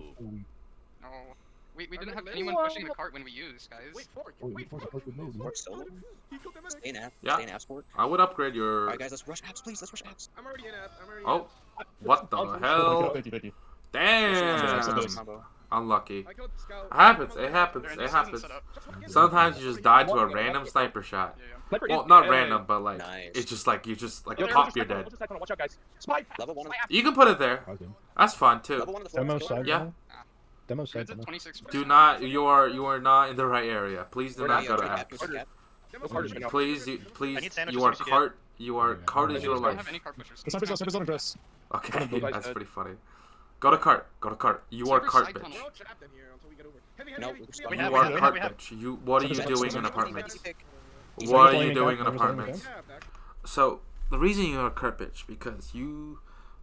We didn't have anyone pushing the cart when we used, guys. Wait for it. Oh, Wait for it. Mark solo. Stay in app. Yeah. Stay in app sport. I would upgrade your. Alright, guys, let's rush apps, please. Let's rush apps. I'm already in app. Oh, what the hell? Thank you. Damn. Combo. Unlucky. I killed Scout. It happens. It happens. Their It initials happens. isn't set up. Sometimes you just die to a random sniper shot. Yeah. Well, not random, but like Nice. it's just like you Yo, pop, you're dead. Watch out, guys. Spy. Level 1 of You can put it there. That's fun too. Level 1 of the Demo forest side. Yeah. Demo? Demo side. It's a Demo. 26. Do not. You are not in the right area. Please do not go to app. Please, I please. need sandwiches You are once you get- cart. You are cart is We your just don't life. have any cart pushers. The sniper's on address. Okay, Guys, that's pretty funny. Go to cart. Go to cart. You are Super cart side bitch. tunnel. We're all trapped in here until we get over. Heavy, heavy, No, heavy. we You have- are we cart have- bitch. What are you doing in Heavy apartments? pick. What are you Flaming doing cap, in never flaming apartments? Yeah, back. So the reason you're a cart bitch because you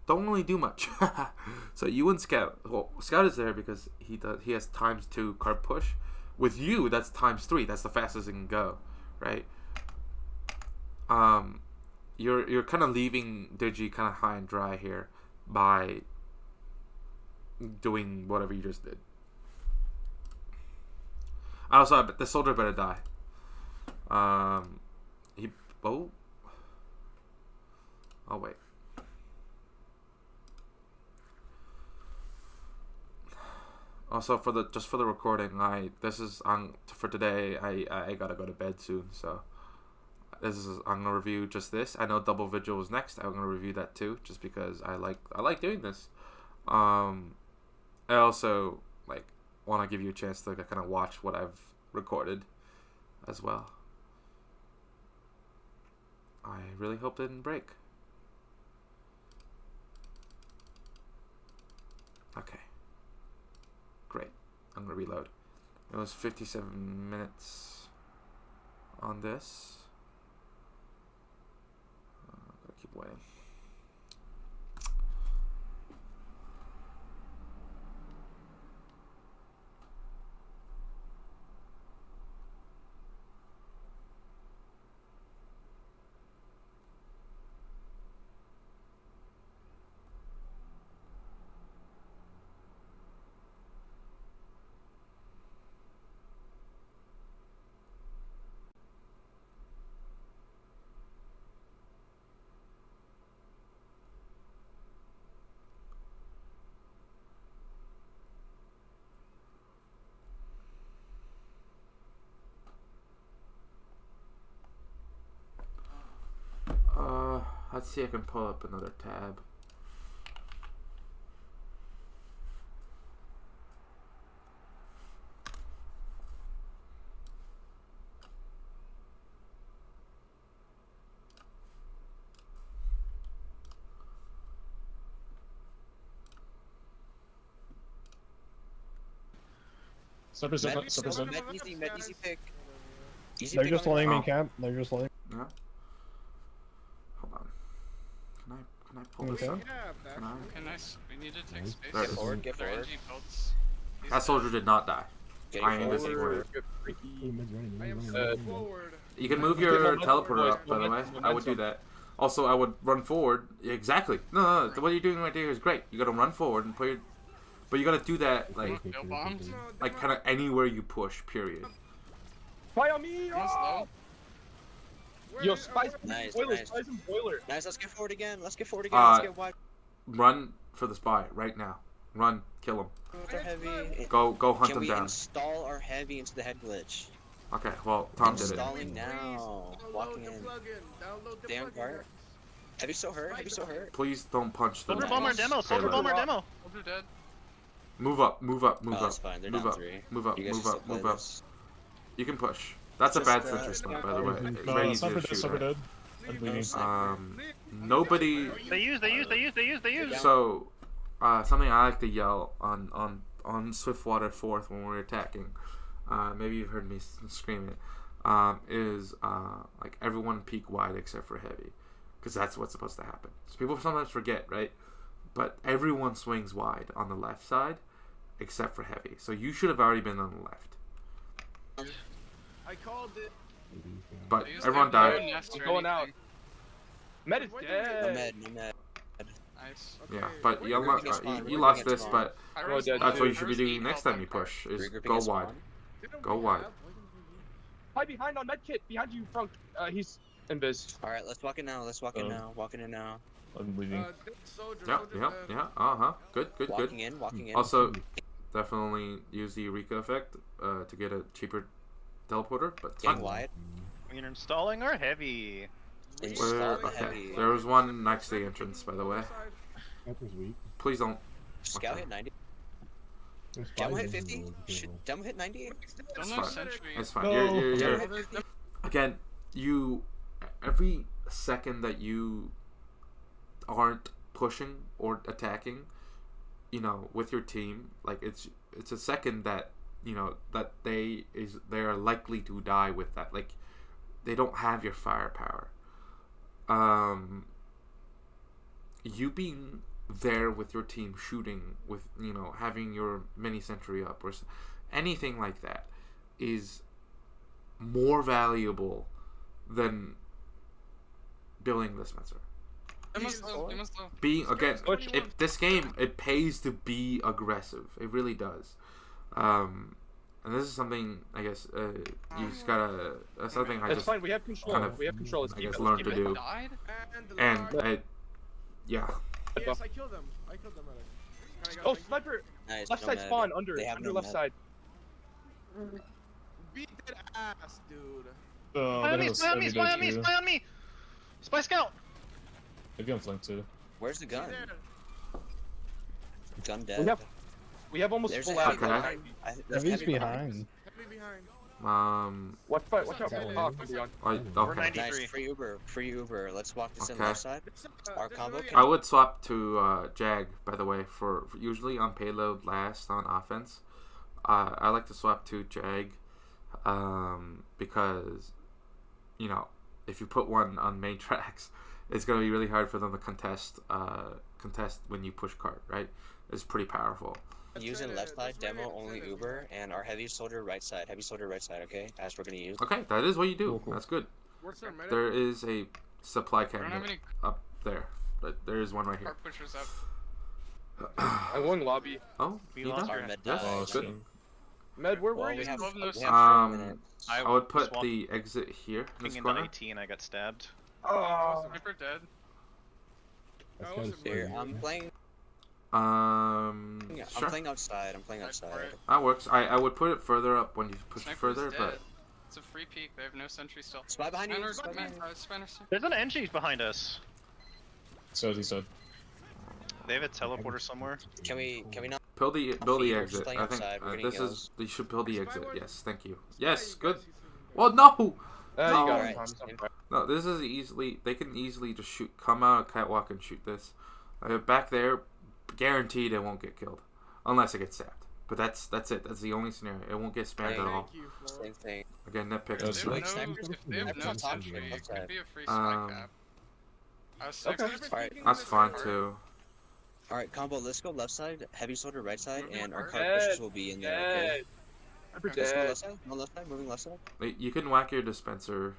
don't really do much. So you and Scout. Well, Scout is there because he has ×2 cart push. With you, that's ×3. That's the fastest it can go, right? You're kind of leaving Digi kind of high and dry here by doing whatever you just did. Also, the soldier better die. Oh wait. Also, for the recording, this is on for today. I gotta go to bed soon, so I'm gonna review just this. I know Double Vigil is next. I'm gonna review that too, just because I like doing this. I also want to give you a chance to kind of watch what I've recorded as well. I really hope it didn't break. Okay. Great. I'm gonna reload. It was 57 minutes on this. Gotta keep waiting. Let's see if I can pull up another tab. Snipers Med, not snipers med, in. med easy pick. Easy They're pick just on letting me Oh. camp. They're just letting. Yeah. Hold on. Can I pull this Okay. up? Yeah, Can I? Okay, nice. We need to take Nice. space. There it Get is. forward, get Their forward. NG builds. He's That dead. soldier did not die. Getting I ain't forward. missing word. Good Ooh, freaky. mid's running, I am mid's so running, mid's running. forward. You can move your momentum, teleporter up, by the way. momentum, I would do momentum. that. Also, I would run forward. Exactly. No. What you're doing right there is great. You gotta run forward and put your... But you gotta do that, like No bombs. kind of anywhere you push, period. Fire on me! Almost low. Yo, spice, Nice, boiler, nice. spice and boiler. Nice, let's get forward again. Let's get forward again. Let's get wide. Run for the spy right now. Run. Kill him. With our heavy. Go hunt Can him we down. install our heavy into the head glitch? Okay, well, Tom did it. Installing now. Walking in. Download the Damn plugin. part. Heavy so hurt. Heavy so hurt. Please don't punch the Soldier man. bomber demo. Soldier Payload. bomber demo. Soldier dead. Move up. Oh, that's fine. They're Move down up. 3. Move up. You guys Move can up. still play Move up. this. You can push. That's a Just, bad sentry smoke, by the way. It's very easy Sniper to dead, shoot. sniper Right? dead. I'm bleeding. Nobody. They use. So, something I like to yell on Swiftwater 4th when we're attacking. Maybe you've heard me scream it. Is like everyone peek wide except for heavy, because that's what's supposed to happen. So people sometimes forget, right? But everyone swings wide on the left side, except for heavy. So you should have already been on the left. I called it. But They used everyone their died. own nest or I'm going out. anything. Med is No dead. med, no med. Nice. Yeah, but you, We're gonna spawn, you we're lost gonna this. spawn. But Pyro's dead, that's low. what you should be Pyro's doing eight next health time you on Pyro. push. Is Regrouping go at wide. spawn. Go wide. Hi behind on med kit. Behind you, Frunk. He's invis. Alright, let's walk in now. Let's walk in now. Walking in now. I'm bleeding. Yeah. Good. Walking in, walking in. Also, definitely use the Eureka effect to get a cheaper teleporter. But it's Getting fine. wide. We're installing our heavy. Install We're- the okay. heavy. There was one next to the entrance, by the way. Sniper's weak. Please don't. Scout Okay. hit 90. There's Demo five hit in 50. the Demo hit 90. Don't It's know fine. sentry. It's fine. No. You're Demo hit 50. again. You every second that you aren't pushing or attacking, with your team, like it's a second that that they are likely to die with that. Like they don't have your firepower. You being there with your team shooting with having your mini sentry up or anything like that is more valuable than building this Spencer. Demo's low. Demo's low. Being again, this game it pays to be aggressive. It really does. And this is something I guess you just gotta. That's something I It's just fine. We have control. kind of, we have control. Let's I keep guess it. learned Let's to keep it. do. Died? And yeah. Yes, I killed them. Oh, sniper! Nice. Left no side med. spawn under They have no left med. side. Beat that ass, dude. Oh, They have a Spy on me! heavy dead too. Spy on me! Spy scout! Maybe I'm flanked too. Where's the gun? There. Gun dead. We have almost There's full a out. heavy Okay. behind. There's Heavy's heavy behind. Heavy behind. Watch out. Okay. Oh, come beyond. Okay. 93. Nice. Free Uber. Let's walk this in Okay. left side. Our combo I would swap to Jag, by the way, for usually on payload last on offense. I like to swap to Jag, because, you know, if you put one on main tracks, it's gonna be really hard for them to contest when you push cart, right? It's pretty powerful. Using left side, demo only Uber, and our heavy soldier right side. Heavy soldier right side, okay? As we're gonna use. Okay, that is what you do. Cool, cool. That's good. Where's their medic? There is a supply I don't have cabinet any up there, but there is one right here. cart pushers up. I'm going lobby. Oh, We you lost know? Our your med Yes, died. Oh, good. shit. Med, where were Well, you? we have, Love we those- have Um, 3 minutes. I would put the exit here in this Into corner. 18, I got stabbed. Oh. Sniper dead. That's Oh, gotta so stay Here, here. I'm playing. Sure. I'm playing outside. I'm playing outside. That works. I would put it further up when you push it Sniper's further, dead. but It's a free peek. They have no sentry still. Spy behind you. Spy behind you. Spanner. There's an NG behind us. So he said. They have a teleporter somewhere. Can we not? build the We're just exit. playing I think outside, we're getting this is kills. you should build the Spy exit. one. Yes, thank you. Spy, Yes, you good. guys, he's shooting Well, down. no, You got it. Alright. I'm fine. no. This is easily. They can easily just come out of catwalk and shoot this. Back there, guaranteed it won't get killed, unless it gets stabbed. But that's it. That's the only scenario. It won't get spammed at all. Thank you, Flo. Same thing. Again, nitpick. That's If they have right. no, Snipers- if they have no snipers on top, sentry, it outside. could be a free spy Um, cap. I was Okay. six. Alright. That's fine too. All right, combo. Let's go left side. Heavy soldier right side, Moving and our cart. cart pushers will be in there. Okay. Let's go Dead. left side. No left side. Moving left side. You can whack your dispenser.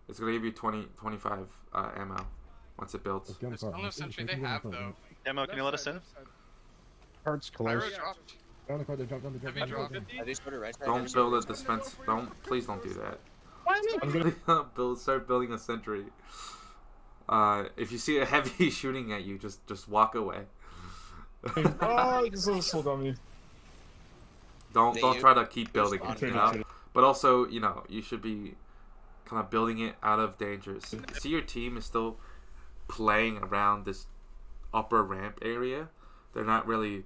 It's gonna give you 25 ammo once it builds. Let's get on the There's front. no Let's get on the sentry front. they Get on the have front, though. man. Demo, can you let us in? Left side. Cart's Pyro close. dropped. Get on the cart, they jumped on the jump. Heavy drop. Heavy soldier right side. Don't heavy soldier build a right side. dispense. Please don't do that. I'm gonna. Start building a sentry. If you see a heavy shooting at you, just walk away. Oh, this is sold on me. Don't They try to keep building spawn it, you Trade know? it, trade it. But also, you know, you should be kind of building it out of danger. See your team is still playing around this upper ramp area. They're not really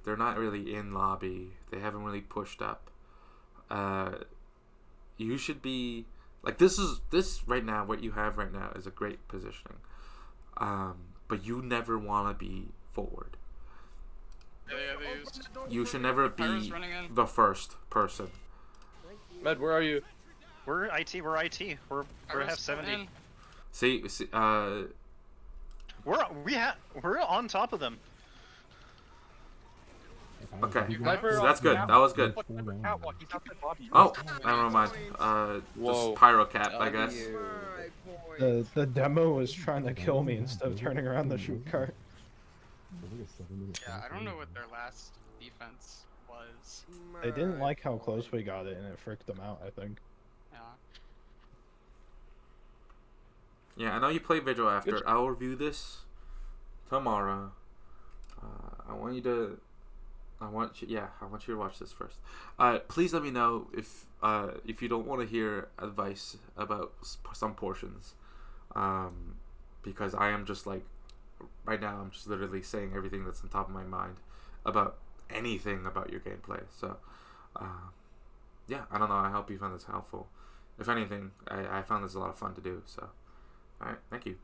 in lobby. They haven't really pushed up. You should be like this right now. What you have right now is a great positioning. But you never want to be forward. Yeah, they used. You should never Pyro's be running in. the first person. Med, where are you? We're IT. We're IT. We're Pyro's half 70. in. See, We're on top of them. okay, Sniper that's good. That was good. Oh, never mind. Whoa. Just pyro cap, I guess. My point. The demo was trying to kill me instead of turning around the shoot cart. Yeah, I don't know what their last defense was. They didn't My like how close we got it, and it freaked them out, I think. Yeah. Yeah, I know you play Vigil after. I'll review this tomorrow. I want you to watch this first. Please let me know if you don't want to hear advice about some portions, because I am just like right now I'm just literally saying everything that's on top of my mind about anything about your gameplay. So yeah, I don't know. I hope you found this helpful. If anything, I found this a lot of fun to do. So all right, thank you.